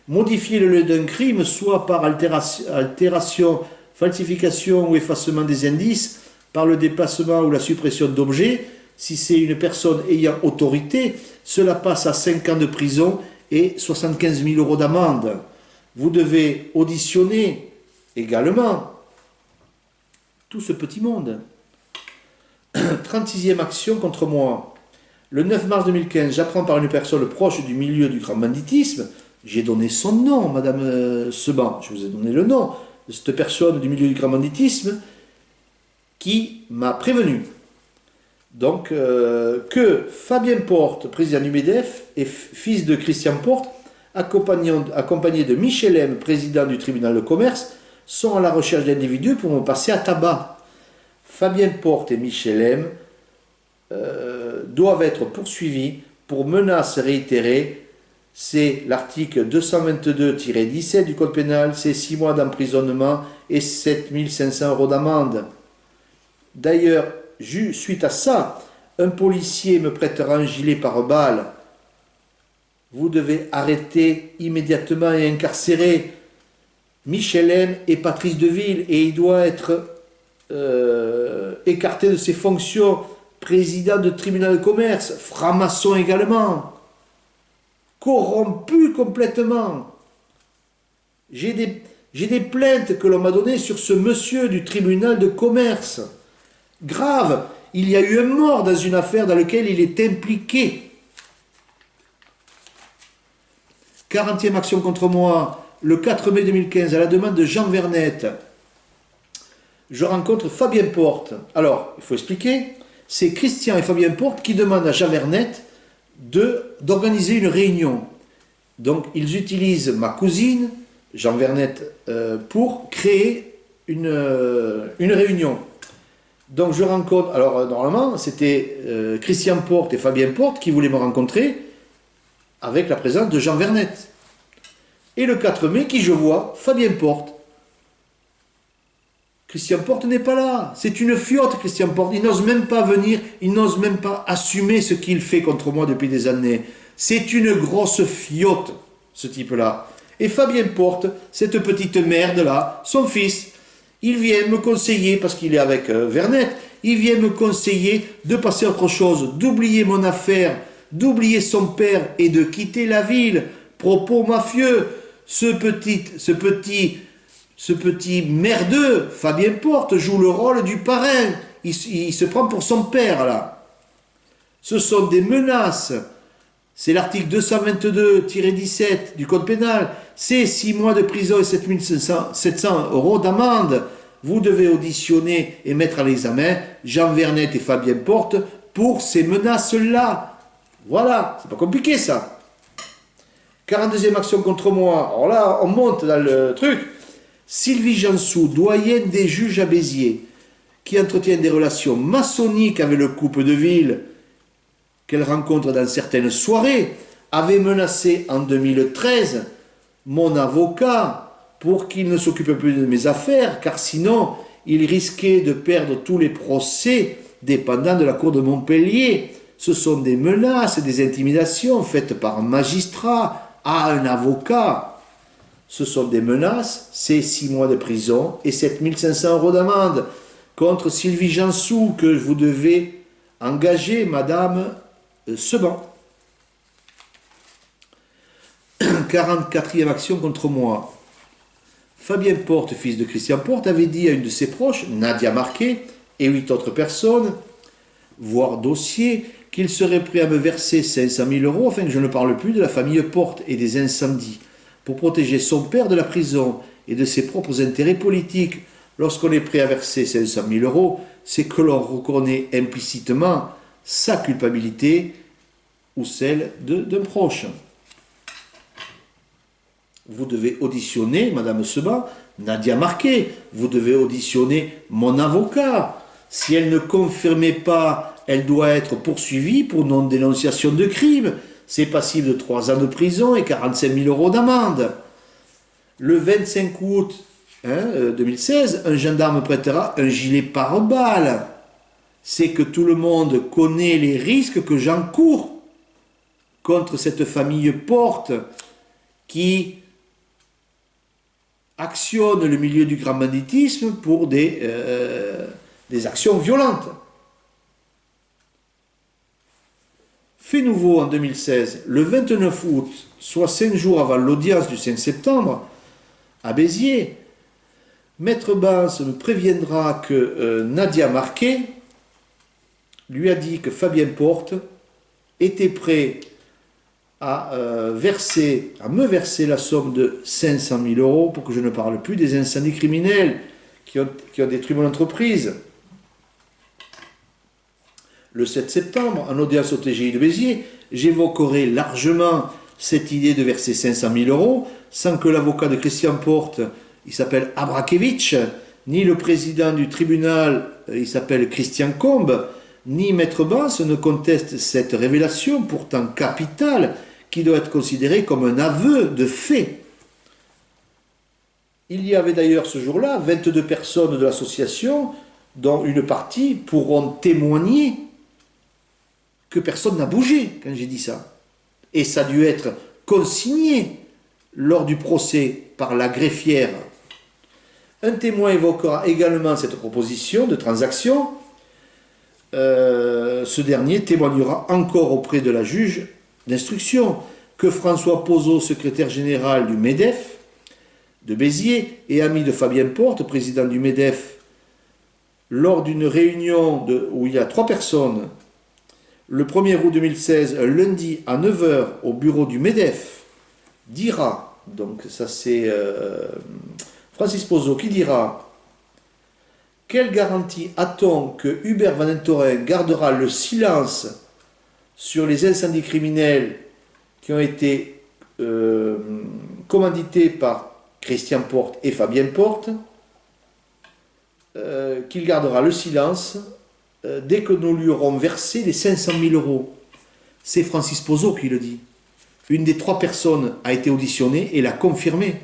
Modifier le lieu d'un crime, soit par altération, falsification ou effacement des indices, par le déplacement ou la suppression d'objets, si c'est une personne ayant autorité, cela passe à 5 ans de prison et 75 000 € d'amende. Vous devez auditionner également tout ce petit monde. 36e action contre moi. Le 9 mars 2015, j'apprends par une personne proche du milieu du grand banditisme, j'ai donné son nom, Madame Seban, je vous ai donné le nom de cette personne du milieu du grand banditisme, qui m'a prévenu. Donc, que Fabien Porte, président du MEDEF, et fils de Christian Porte, accompagné de Michel M, président du tribunal de commerce, sont à la recherche d'individus pour me passer à tabac. Fabien Porte et Michel M doivent être poursuivis pour menaces réitérées. C'est l'article 222-17 du Code pénal, c'est 6 mois d'emprisonnement et 7 500 € d'amende. D'ailleurs, suite à ça, un policier me prêtera un gilet pare-balles. Vous devez arrêter immédiatement et incarcérer Michel M et Patrice Deville, et il doit être écarté de ses fonctions, président de tribunal de commerce, franc-maçon également, corrompu complètement. J'ai des plaintes que l'on m'a données sur ce monsieur du tribunal de commerce. Grave, il y a eu un mort dans une affaire dans laquelle il est impliqué. 40e action contre moi, le 4 mai 2015, à la demande de Jean Vernet, je rencontre Fabien Porte. Alors, il faut expliquer, c'est Christian et Fabien Porte qui demandent à Jean Vernet d'organiser une réunion. Donc, ils utilisent ma cousine, Jean Vernet, pour créer une réunion. Donc, je rencontre... Alors, normalement, c'était Christian Porte et Fabien Porte qui voulaient me rencontrer avec la présence de Jean Vernet. Et le 4 mai, qui je vois? Fabien Porte. Christian Porte n'est pas là. C'est une fiotte, Christian Porte. Il n'ose même pas venir, il n'ose même pas assumer ce qu'il fait contre moi depuis des années. C'est une grosse fiotte, ce type-là. Et Fabien Porte, cette petite merde-là, son fils, il vient me conseiller, parce qu'il est avec Vernet, il vient me conseiller de passer à autre chose, d'oublier mon affaire, d'oublier son père et de quitter la ville. Propos mafieux, ce petit merdeux, Fabien Porte, joue le rôle du parrain. Il se prend pour son père, là. Ce sont des menaces. C'est l'article 222-17 du Code pénal. C'est 6 mois de prison et 700 € d'amende. Vous devez auditionner et mettre à l'examen Jean Vernet et Fabien Porte pour ces menaces-là. Voilà, c'est pas compliqué, ça. 42e action contre moi. Alors là, on monte dans le truc. Sylvie Jansou, doyenne des juges à Béziers, qui entretient des relations maçonniques avec le couple de ville qu'elle rencontre dans certaines soirées, avait menacé en 2013 mon avocat pour qu'il ne s'occupe plus de mes affaires, car sinon il risquait de perdre tous les procès dépendant de la cour de Montpellier. Ce sont des menaces et des intimidations faites par un magistrat à un avocat. Ce sont des menaces, c'est 6 mois de prison et 7500 € d'amende contre Sylvie Jansou que vous devez engager, Madame Seban. 44e action contre moi. Fabien Porte, fils de Christian Porte, avait dit à une de ses proches, Nadia Marquet, et 8 autres personnes, voire dossiers, qu'il serait prêt à me verser 500 000 € afin que je ne parle plus de la famille Porte et des incendies, pour protéger son père de la prison et de ses propres intérêts politiques. Lorsqu'on est prêt à verser 500 000 €, c'est que l'on reconnaît implicitement sa culpabilité ou celle d'un proche. Vous devez auditionner, Madame Seban, Nadia Marquet, vous devez auditionner mon avocat. Si elle ne confirmait pas, elle doit être poursuivie pour non-dénonciation de crime. C'est passible de 3 ans de prison et 45 000 € d'amende. Le 25 août 2016, un gendarme prêtera un gilet pare-balles. C'est que tout le monde connaît les risques que j'encours contre cette famille Porte qui actionne le milieu du grand banditisme pour des actions violentes. Fait nouveau en 2016, le 29 août, soit 5 jours avant l'audience du 5 septembre, à Béziers, Maître Bance me préviendra que Nadia Marquet lui a dit que Fabien Porte était prêt à me verser la somme de 500 000 € pour que je ne parle plus des incendies criminels qui ont détruit mon entreprise. Le 7 septembre, en audience au TGI de Béziers, j'évoquerai largement cette idée de verser 500 000 € sans que l'avocat de Christian Porte, il s'appelle Abrakevitch, ni le président du tribunal, il s'appelle Christian Combe, ni Maître Bance ne contestent cette révélation pourtant capitale qui doit être considérée comme un aveu de fait. Il y avait d'ailleurs ce jour-là 22 personnes de l'association dont une partie pourront témoigner que personne n'a bougé quand j'ai dit ça. Et ça a dû être consigné lors du procès par la greffière. Un témoin évoquera également cette proposition de transaction. Ce dernier témoignera encore auprès de la juge d'instruction que François Pozzo, secrétaire général du MEDEF de Béziers et ami de Fabien Porte, président du MEDEF, lors d'une réunion où il y a 3 personnes, le 1er août 2016, lundi à 9 heures, au bureau du MEDEF, dira, donc ça c'est Francis Pozzo qui dira: quelle garantie a-t-on que Hubert Van Entoren gardera le silence sur les incendies criminels qui ont été commandités par Christian Porte et Fabien Porte, qu'il gardera le silence dès que nous lui aurons versé les 500 000 euros. C'est Francis Pozzo qui le dit. Une des 3 personnes a été auditionnée et l'a confirmé.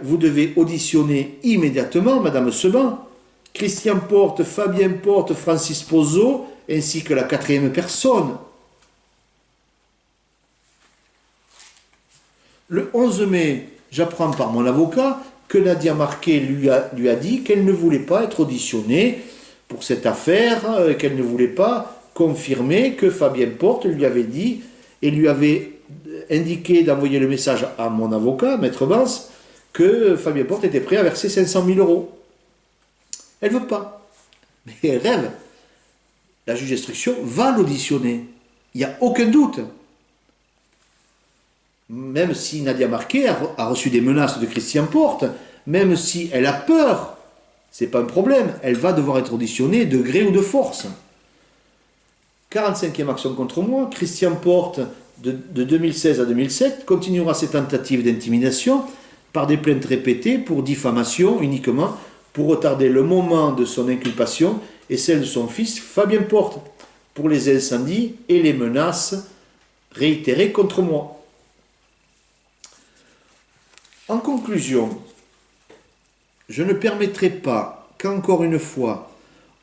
Vous devez auditionner immédiatement Madame Seban, Christian Porte, Fabien Porte, Francis Pozzo, ainsi que la 4e personne. Le 11 mai, j'apprends par mon avocat que Nadia Marquet lui a dit qu'elle ne voulait pas être auditionnée pour cette affaire, qu'elle ne voulait pas confirmer que Fabien Porte lui avait dit et lui avait indiqué d'envoyer le message à mon avocat, Maître Vance, que Fabien Porte était prêt à verser 500 000 euros. Elle ne veut pas. Mais elle rêve. La juge d'instruction va l'auditionner. Il n'y a aucun doute. Même si Nadia Marquet a reçu des menaces de Christian Porte, même si elle a peur, c'est pas un problème, elle va devoir être auditionnée de gré ou de force. 45e action contre moi, Christian Porte, de 2016 à 2007, continuera ses tentatives d'intimidation par des plaintes répétées pour diffamation uniquement, pour retarder le moment de son inculpation et celle de son fils Fabien Porte, pour les incendies et les menaces réitérées contre moi. En conclusion, je ne permettrai pas qu'encore une fois,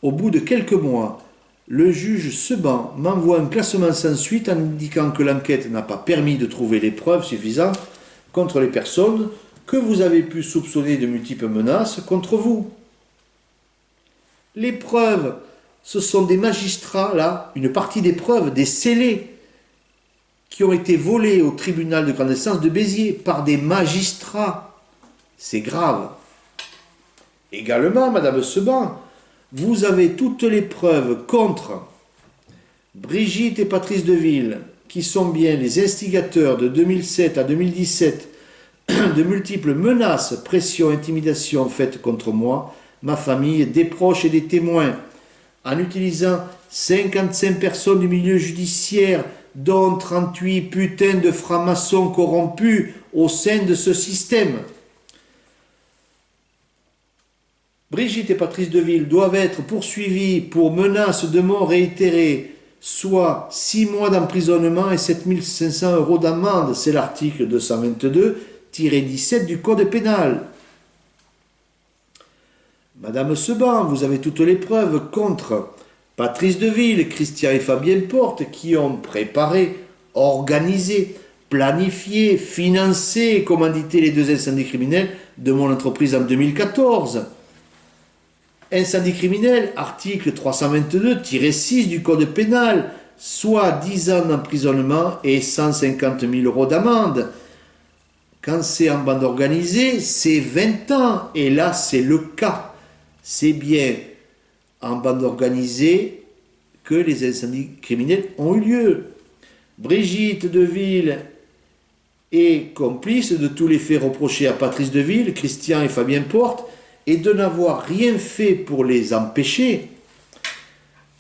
au bout de quelques mois, le juge Seban m'envoie un classement sans suite en indiquant que l'enquête n'a pas permis de trouver les preuves suffisantes contre les personnes que vous avez pu soupçonner de multiples menaces contre vous. Les preuves, ce sont des magistrats, là, une partie des preuves, des scellés, qui ont été volés au tribunal de grande instance de Béziers par des magistrats. C'est grave. Également, Madame Seban, vous avez toutes les preuves contre Brigitte et Patrice Deville, qui sont bien les instigateurs de 2007 à 2017 de multiples menaces, pressions, intimidations faites contre moi, ma famille, des proches et des témoins, en utilisant 55 personnes du milieu judiciaire, dont 38 putains de francs-maçons corrompus au sein de ce système. Brigitte et Patrice Deville doivent être poursuivis pour menaces de mort réitérées, soit 6 mois d'emprisonnement et 7 500 euros d'amende. C'est l'article 222-17 du Code pénal. Madame Seban, vous avez toutes les preuves contre Patrice Deville, Christian et Fabien Porte, qui ont préparé, organisé, planifié, financé et commandité les 2 incendies criminels de mon entreprise en 2014. Incendie criminel, article 322-6 du Code pénal, soit 10 ans d'emprisonnement et 150 000 euros d'amende. Quand c'est en bande organisée, c'est 20 ans. Et là, c'est le cas. C'est bien en bande organisée que les incendies criminels ont eu lieu. Brigitte Deville est complice de tous les faits reprochés à Patrice Deville, Christian et Fabien Porte, et de n'avoir rien fait pour les empêcher.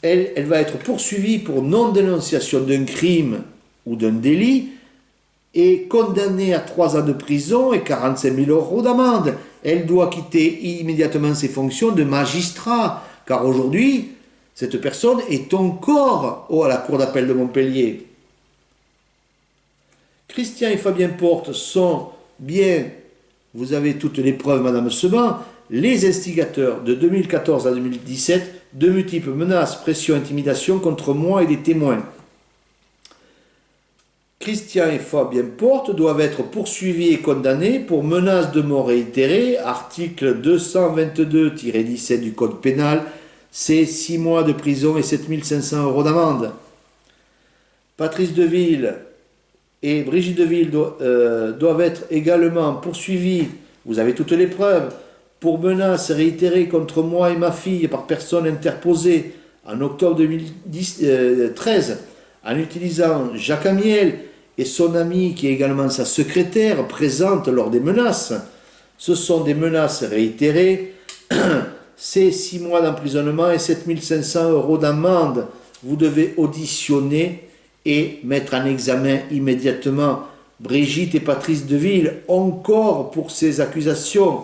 Elle va être poursuivie pour non-dénonciation d'un crime ou d'un délit et condamnée à 3 ans de prison et 45 000 euros d'amende. Elle doit quitter immédiatement ses fonctions de magistrat, car aujourd'hui, cette personne est encore à la Cour d'appel de Montpellier. Christian et Fabien Porte sont bien, vous avez toutes les preuves, Madame Seban, les instigateurs de 2014 à 2017 de multiples menaces, pressions, intimidations contre moi et des témoins. Christian et Fabien Porte doivent être poursuivis et condamnés pour menaces de mort réitérées, article 222-17 du Code pénal, c'est 6 mois de prison et 7 500 euros d'amende. Patrice Deville et Brigitte Deville doivent être également poursuivis, vous avez toutes les preuves, pour menaces réitérées contre moi et ma fille par personne interposée en octobre 2013 en utilisant Jacques Amiel et son ami qui est également sa secrétaire présente lors des menaces. Ce sont des menaces réitérées. C'est 6 mois d'emprisonnement et 7 500 € d'amende. Vous devez auditionner et mettre en examen immédiatement Brigitte et Patrice Deville, encore pour ces accusations.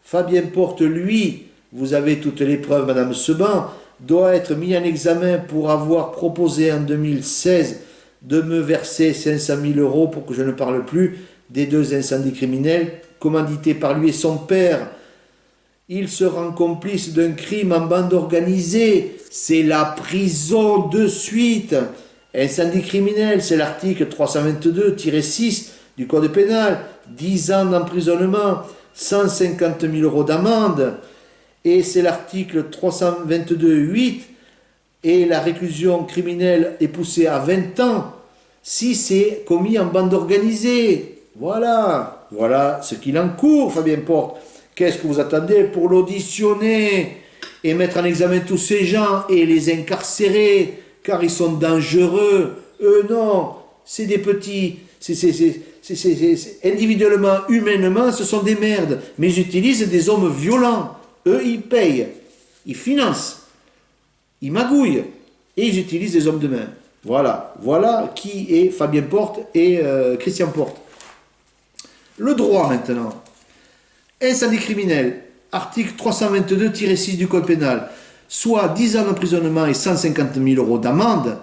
Fabien Porte, lui, vous avez toutes les preuves, Madame Seban, doit être mis en examen pour avoir proposé en 2016 de me verser 500 000 € pour que je ne parle plus des 2 incendies criminels commandités par lui et son père. Il se rend complice d'un crime en bande organisée. C'est la prison de suite. Incendie criminel, c'est l'article 322-6 du Code pénal. 10 ans d'emprisonnement, 150 000 € d'amende. Et c'est l'article 322-8. Et la réclusion criminelle est poussée à 20 ans si c'est commis en bande organisée. Voilà. Voilà ce qu'il encourt, Fabien Porte. Qu'est-ce que vous attendez pour l'auditionner et mettre en examen tous ces gens et les incarcérer car ils sont dangereux? Eux, non. C'est des petits... individuellement, humainement, ce sont des merdes. Mais ils utilisent des hommes violents. Eux, ils payent. Ils financent. Ils magouillent. Et ils utilisent des hommes de main. Voilà. Voilà qui est Fabien Porte et Christian Porte. Le droit, maintenant. Incendie criminel, article 322-6 du Code pénal, soit 10 ans d'emprisonnement et 150 000 € d'amende,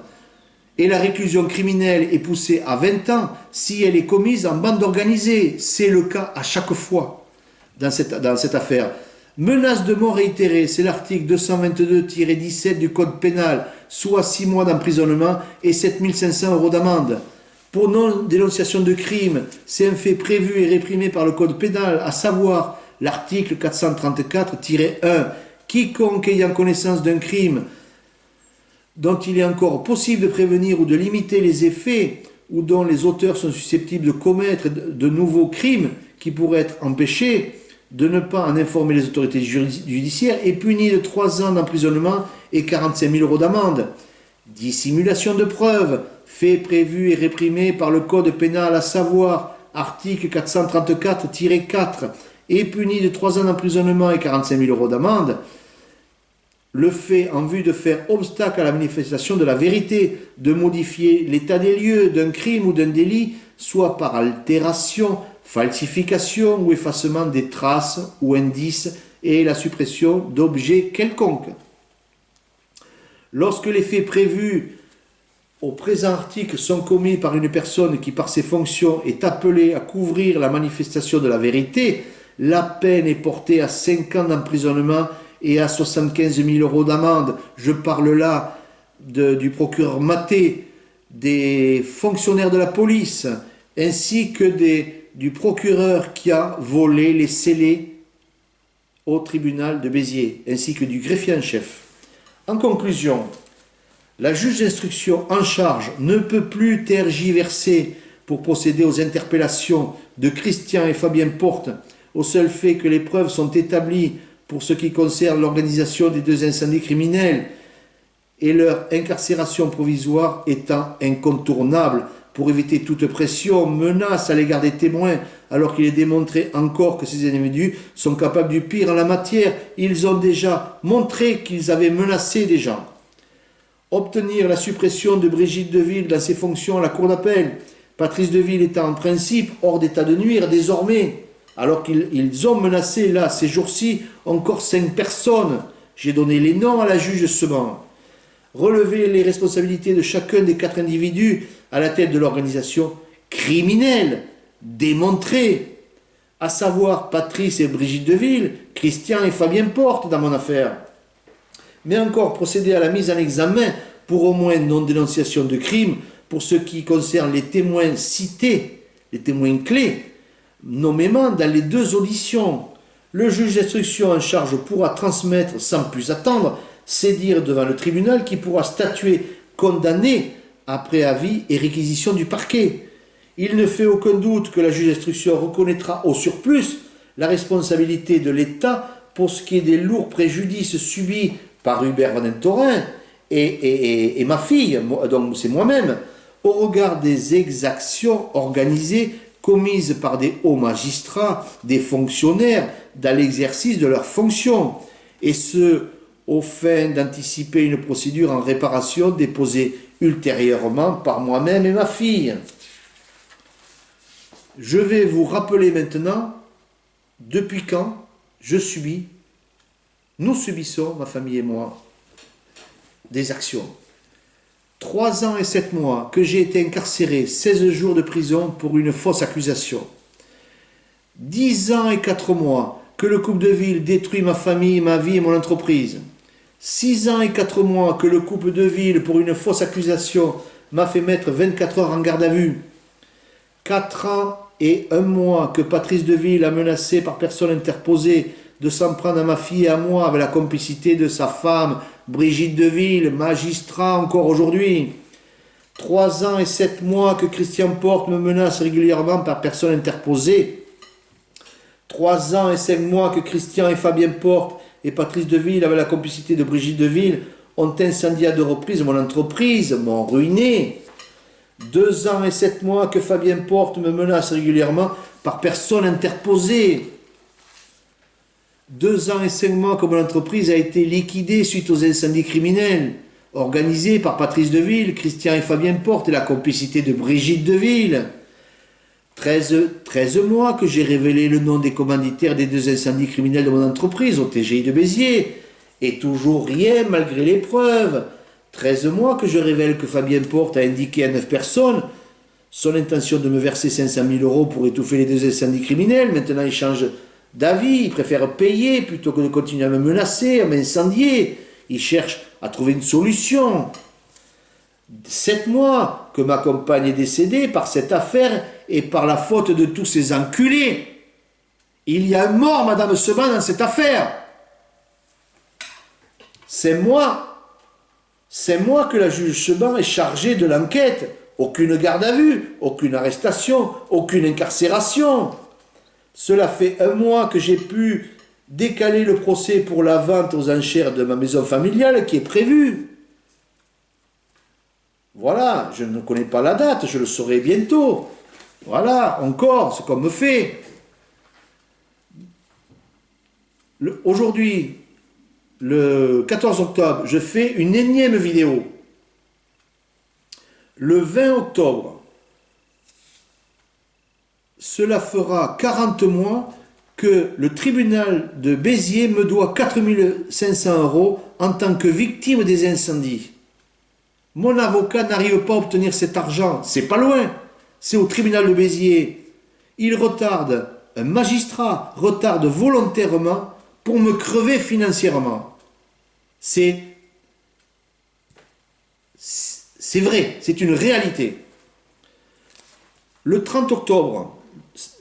et la réclusion criminelle est poussée à 20 ans si elle est commise en bande organisée. C'est le cas à chaque fois dans cette affaire. Menace de mort réitérée, c'est l'article 222-17 du Code pénal, soit 6 mois d'emprisonnement et 7 500 € d'amende. Pour non-dénonciation de crime, c'est un fait prévu et réprimé par le Code pénal, à savoir l'article 434-1. Quiconque ayant connaissance d'un crime dont il est encore possible de prévenir ou de limiter les effets ou dont les auteurs sont susceptibles de commettre de nouveaux crimes qui pourraient être empêchés, de ne pas en informer les autorités judiciaires est puni de 3 ans d'emprisonnement et 45 000 € d'amende. Dissimulation de preuves, fait prévu et réprimé par le Code pénal, à savoir article 434-4, est puni de 3 ans d'emprisonnement et 45 000 € d'amende. Le fait en vue de faire obstacle à la manifestation de la vérité, de modifier l'état des lieux d'un crime ou d'un délit, soit par altération, falsification ou effacement des traces ou indices et la suppression d'objets quelconques. Lorsque les faits prévus au présent article sont commis par une personne qui, par ses fonctions, est appelée à couvrir la manifestation de la vérité, la peine est portée à 5 ans d'emprisonnement et à 75 000 € d'amende. Je parle là du procureur Maté, des fonctionnaires de la police, ainsi que du procureur qui a volé les scellés au tribunal de Béziers, ainsi que du greffier en chef. En conclusion, la juge d'instruction en charge ne peut plus tergiverser pour procéder aux interpellations de Christian et Fabien Porte, au seul fait que les preuves sont établies pour ce qui concerne l'organisation des 2 incendies criminels et leur incarcération provisoire étant incontournable pour éviter toute pression, menace à l'égard des témoins, alors qu'il est démontré encore que ces individus sont capables du pire en la matière. Ils ont déjà montré qu'ils avaient menacé des gens. Obtenir la suppression de Brigitte Deville dans ses fonctions à la cour d'appel, Patrice Deville étant en principe hors d'état de nuire désormais, alors qu'ils ont menacé là, ces jours-ci, encore 5 personnes. J'ai donné les noms à la juge Seban. Relever les responsabilités de chacun des 4 individus à la tête de l'organisation criminelle, démontrée, à savoir Patrice et Brigitte Deville, Christian et Fabien Porte dans mon affaire. Mais encore procéder à la mise en examen pour au moins non-dénonciation de crime pour ce qui concerne les témoins cités, les témoins clés, nommément dans les 2 auditions. Le juge d'instruction en charge pourra transmettre sans plus attendre ses dires devant le tribunal qui pourra statuer condamné après avis et réquisition du parquet. Il ne fait aucun doute que la juge d'instruction reconnaîtra au surplus la responsabilité de l'État pour ce qui est des lourds préjudices subis par Hubert Van Dentoren et ma fille, donc c'est moi-même, au regard des exactions organisées commises par des hauts magistrats, des fonctionnaires, dans l'exercice de leurs fonctions, et ce, au fin d'anticiper une procédure en réparation déposée ultérieurement par moi-même et ma fille. Je vais vous rappeler maintenant depuis quand nous subissons, ma famille et moi, des actions. 3 ans et 7 mois que j'ai été incarcéré, 16 jours de prison pour une fausse accusation. 10 ans et 4 mois que le couple de ville détruit ma famille, ma vie et mon entreprise. 6 ans et 4 mois que le couple de ville, pour une fausse accusation, m'a fait mettre 24 heures en garde à vue. 4 ans et 1 mois que Patrice Deville a menacé par personne interposée de s'en prendre à ma fille et à moi avec la complicité de sa femme, Brigitte Deville, magistrat encore aujourd'hui. 3 ans et 7 mois que Christian Porte me menace régulièrement par personne interposée. 3 ans et 5 mois que Christian et Fabien Porte et Patrice Deville, avec la complicité de Brigitte Deville, ont incendié à 2 reprises mon entreprise, m'ont ruiné. 2 ans et 7 mois que Fabien Porte me menace régulièrement par personne interposée. 2 ans et 5 mois que mon entreprise a été liquidée suite aux incendies criminels organisés par Patrice Deville, Christian et Fabien Porte et la complicité de Brigitte Deville. 13 mois que j'ai révélé le nom des commanditaires des 2 incendies criminels de mon entreprise au TGI de Béziers. Et toujours rien malgré les preuves. 13 mois que je révèle que Fabien Porte a indiqué à 9 personnes son intention de me verser 500 000 € pour étouffer les 2 incendies criminels. Maintenant, il change d'avis, il préfère payer plutôt que de continuer à me menacer, à m'incendier. Il cherche à trouver une solution. 7 mois que ma compagne est décédée par cette affaire et par la faute de tous ces enculés. Il y a un mort, Madame Seban, dans cette affaire. C'est moi que la juge Seban est chargée de l'enquête. Aucune garde à vue, aucune arrestation, aucune incarcération. Cela fait 1 mois que j'ai pu décaler le procès pour la vente aux enchères de ma maison familiale qui est prévue. Voilà, je ne connais pas la date, je le saurai bientôt. Voilà, encore, ce qu'on me fait. Aujourd'hui, le 14 octobre, je fais une énième vidéo. Le 20 octobre, cela fera 40 mois que le tribunal de Béziers me doit 4 500 € en tant que victime des incendies. Mon avocat n'arrive pas à obtenir cet argent, c'est pas loin, c'est au tribunal de Béziers. Il retarde, un magistrat retarde volontairement pour me crever financièrement. C'est vrai, c'est une réalité. Le 30 octobre,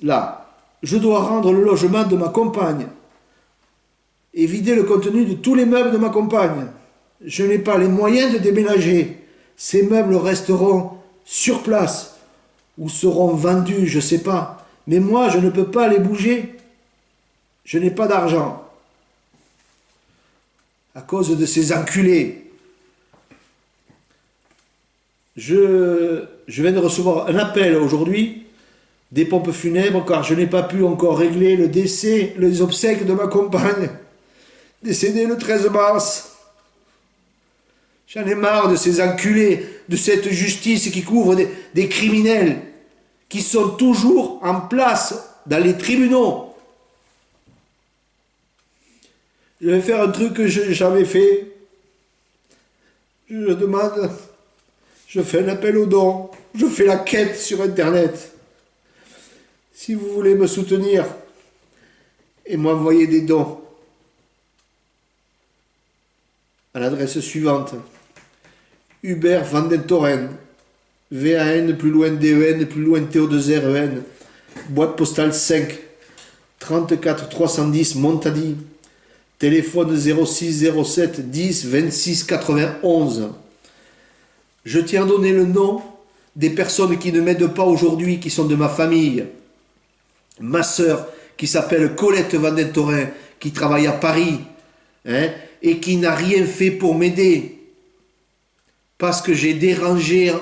là, je dois rendre le logement de ma compagne et vider le contenu de tous les meubles de ma compagne. Je n'ai pas les moyens de déménager. Ces meubles resteront sur place ou seront vendus, je ne sais pas. Mais moi, je ne peux pas les bouger. Je n'ai pas d'argent. À cause de ces enculés. Je viens de recevoir un appel aujourd'hui des pompes funèbres car je n'ai pas pu encore régler le décès, les obsèques de ma compagne, décédée le 13 mars. J'en ai marre de ces enculés, de cette justice qui couvre des criminels qui sont toujours en place dans les tribunaux. Je vais faire un truc que je n'ai jamais fait. Je fais un appel aux dons. Je fais la quête sur Internet. Si vous voulez me soutenir et m'envoyer des dons à l'adresse suivante. Hubert Van Dentoren, VAN, plus loin DEN, plus loin TO2REN, boîte postale 5, 34 310 Montadi, téléphone 06 07 10 26 91. Je tiens à donner le nom des personnes qui ne m'aident pas aujourd'hui, qui sont de ma famille. Ma sœur qui s'appelle Colette Vandetorin, qui travaille à Paris, hein, et qui n'a rien fait pour m'aider. Parce que j'ai dérangé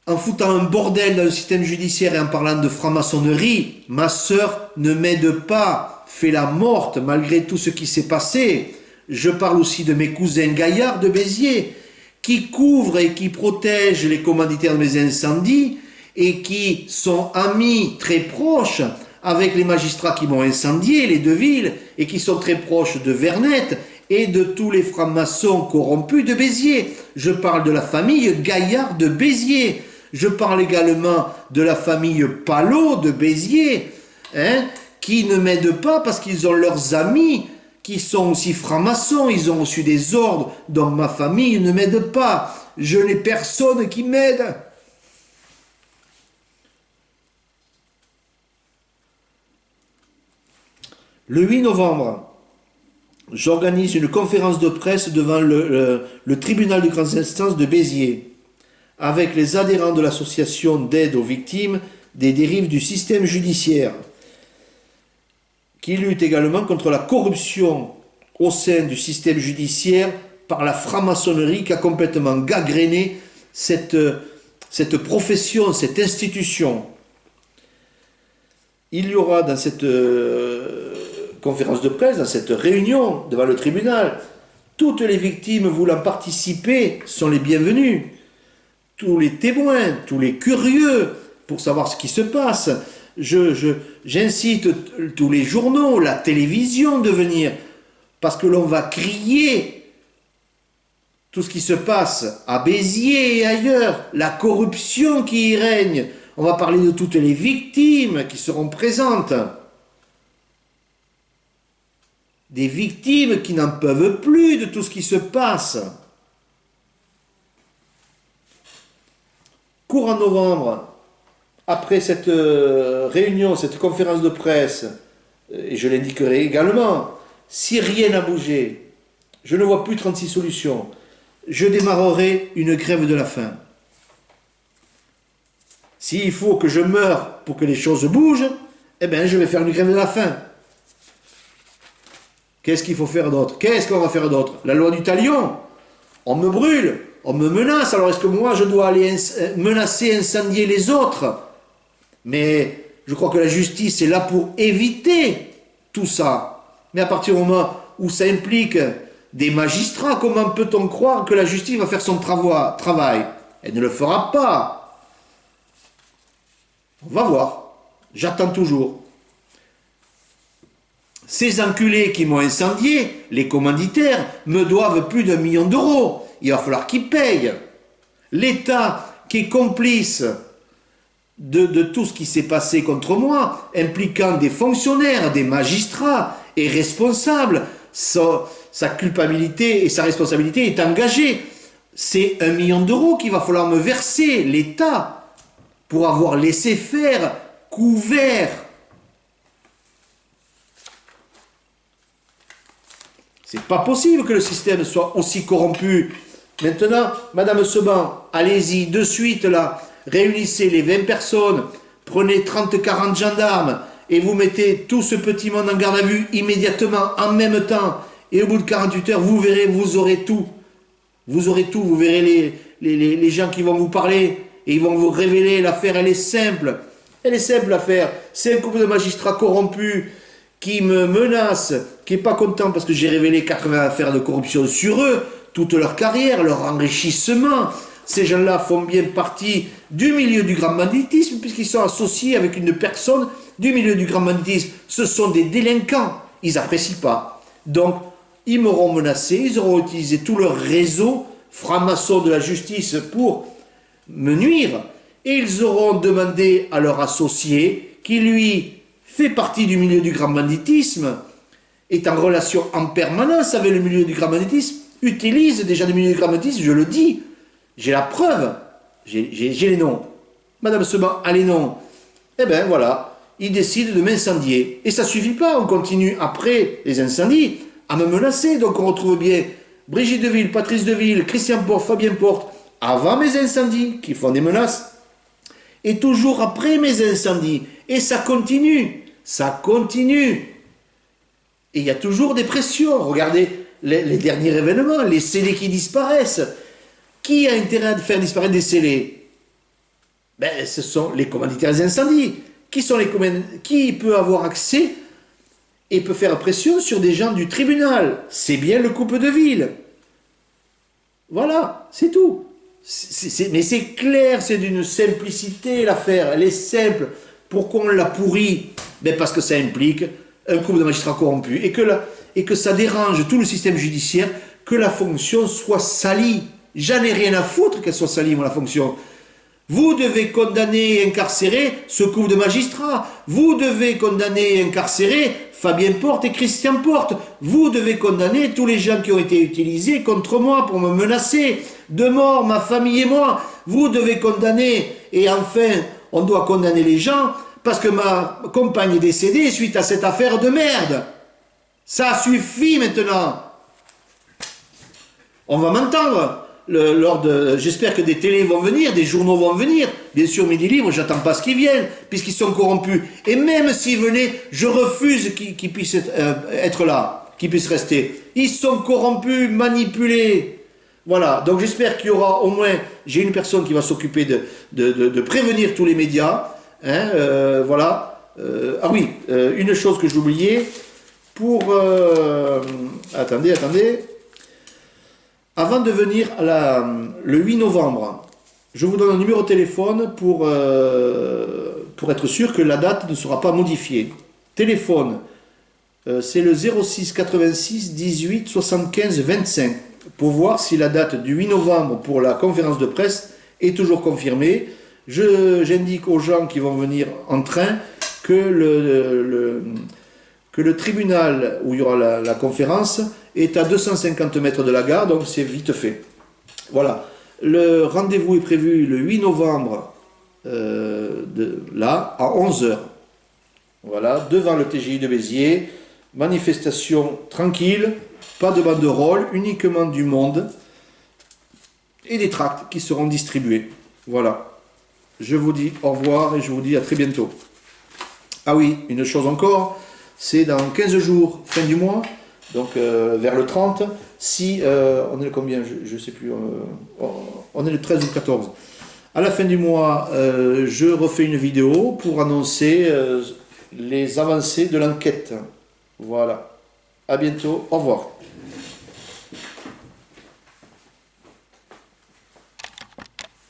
en foutant un bordel dans le système judiciaire et en parlant de franc-maçonnerie, ma sœur ne m'aide pas, fait la morte malgré tout ce qui s'est passé. Je parle aussi de mes cousins Gaillard de Béziers, qui couvrent et qui protègent les commanditaires de mes incendies et qui sont amis très proches avec les magistrats qui m'ont incendié, les Deville, et qui sont très proches de Vernet et de tous les francs-maçons corrompus de Béziers. Je parle de la famille Gaillard de Béziers. Je parle également de la famille Palot de Béziers, hein, qui ne m'aident pas parce qu'ils ont leurs amis qui sont aussi francs-maçons, ils ont reçu des ordres, donc ma famille ne m'aide pas. Je n'ai personne qui m'aide. Le 8 novembre, j'organise une conférence de presse devant le tribunal de grande instance de Béziers, avec les adhérents de l'association d'aide aux victimes des dérives du système judiciaire, qui lutte également contre la corruption au sein du système judiciaire par la franc-maçonnerie qui a complètement gangréné cette profession, cette institution. Il y aura dans cette conférence de presse, dans cette réunion devant le tribunal, toutes les victimes voulant participer sont les bienvenus. Tous les témoins, tous les curieux pour savoir ce qui se passe. J'incite tous les journaux, la télévision de venir, parce que l'on va crier tout ce qui se passe à Béziers et ailleurs, la corruption qui y règne. On va parler de toutes les victimes qui seront présentes. Des victimes qui n'en peuvent plus de tout ce qui se passe. Courant novembre, après cette réunion, cette conférence de presse, et je l'indiquerai également, si rien n'a bougé, je ne vois plus 36 solutions, je démarrerai une grève de la faim. S'il faut que je meure pour que les choses bougent, eh bien je vais faire une grève de la faim. Qu'est-ce qu'il faut faire d'autre? Qu'est-ce qu'on va faire d'autre? La loi du talion. On me brûle, on me menace, alors est-ce que moi je dois aller menacer, incendier les autres? Mais je crois que la justice est là pour éviter tout ça. Mais à partir du moment où ça implique des magistrats, comment peut-on croire que la justice va faire son travail? Elle ne le fera pas. On va voir. J'attends toujours. Ces enculés qui m'ont incendié, les commanditaires, me doivent plus d'1 million d'euros. Il va falloir qu'ils payent. L'État qui est complice de tout ce qui s'est passé contre moi, impliquant des fonctionnaires, des magistrats, est responsable. Sa culpabilité et sa responsabilité est engagée. C'est 1 million d'euros qu'il va falloir me verser, l'État, pour avoir laissé faire, couvert. C'est pas possible que le système soit aussi corrompu. Maintenant, Madame Seban, allez-y de suite là, réunissez les 20 personnes, prenez 30-40 gendarmes et vous mettez tout ce petit monde en garde à vue immédiatement, en même temps. Et au bout de 48 heures, vous verrez, vous aurez tout. Vous aurez tout, vous verrez les gens qui vont vous parler et ils vont vous révéler. L'affaire, elle est simple. Elle est simple, l'affaire. C'est un couple de magistrats corrompus qui me menacent, qui n'est pas content parce que j'ai révélé 80 affaires de corruption sur eux, toute leur carrière, leur enrichissement. Ces gens-là font bien partie du milieu du grand banditisme puisqu'ils sont associés avec une personne du milieu du grand banditisme. Ce sont des délinquants. Ils n'apprécient pas. Donc, ils m'auront menacé, ils auront utilisé tout leur réseau franc-maçon de la justice pour me nuire. Et ils auront demandé à leur associé, qui lui fait partie du milieu du grand banditisme, est en relation en permanence avec le milieu du grand banditisme, utilise déjà le milieu du grand banditisme, je le dis, j'ai la preuve, j'ai les noms. Madame Seban a les noms. Eh bien voilà, il décide de m'incendier. Et ça ne suffit pas, on continue après les incendies à me menacer. Donc on retrouve bien Brigitte Deville, Patrice Deville, Christian Porte, Fabien Porte, avant mes incendies, qui font des menaces. et toujours après mes incendies. Et ça continue, ça continue. Et il y a toujours des pressions. Regardez les derniers événements, les scellés qui disparaissent. Qui a intérêt à faire disparaître des scellés? Ben, ce sont les commanditaires des incendies. Qui peut avoir accès et peut faire pression sur des gens du tribunal? C'est bien le couple de ville. Voilà, c'est tout. Mais c'est clair, c'est d'une simplicité l'affaire, elle est simple. Pourquoi on l'a pourri? Ben parce que ça implique un couple de magistrats corrompus et que ça dérange tout le système judiciaire que la fonction soit salie. J'en ai rien à foutre qu'elle soit salie, moi, la fonction. Vous devez condamner et incarcérer ce couple de magistrats. Vous devez condamner et incarcérer Fabien Porte et Christian Porte. Vous devez condamner tous les gens qui ont été utilisés contre moi pour me menacer de mort, ma famille et moi. Vous devez condamner, et enfin, on doit condamner les gens parce que ma compagne est décédée suite à cette affaire de merde. Ça suffit maintenant. On va m'entendre. J'espère que des télés vont venir, des journaux vont venir. Bien sûr, Midi Libre, j'attends pas ce qu'ils viennent, puisqu'ils sont corrompus. Et même s'ils venaient, je refuse qu'ils puissent être là, qu'ils puissent rester. Ils sont corrompus, manipulés. Voilà, donc j'espère qu'il y aura au moins, j'ai une personne qui va s'occuper de prévenir tous les médias. Hein, voilà. Ah oui, une chose que j'oubliais, attendez. Avant de venir le 8 novembre, je vous donne un numéro de téléphone pour être sûr que la date ne sera pas modifiée. Téléphone, c'est le 06 86 18 75 25, pour voir si la date du 8 novembre pour la conférence de presse est toujours confirmée. J'indique aux gens qui vont venir en train que le tribunal où il y aura la conférence est à 250 mètres de la gare, donc c'est vite fait. Voilà. Le rendez-vous est prévu le 8 novembre, là, à 11 h. Voilà, devant le TGI de Béziers. Manifestation tranquille, pas de banderole, uniquement du monde et des tracts qui seront distribués. Voilà. Je vous dis au revoir et je vous dis à très bientôt. Ah oui, une chose encore, c'est dans 15 jours, fin du mois, donc vers le 30, si on est le combien, je ne sais plus, on est le 13 ou le 14. À la fin du mois, je refais une vidéo pour annoncer les avancées de l'enquête. Voilà. À bientôt. Au revoir.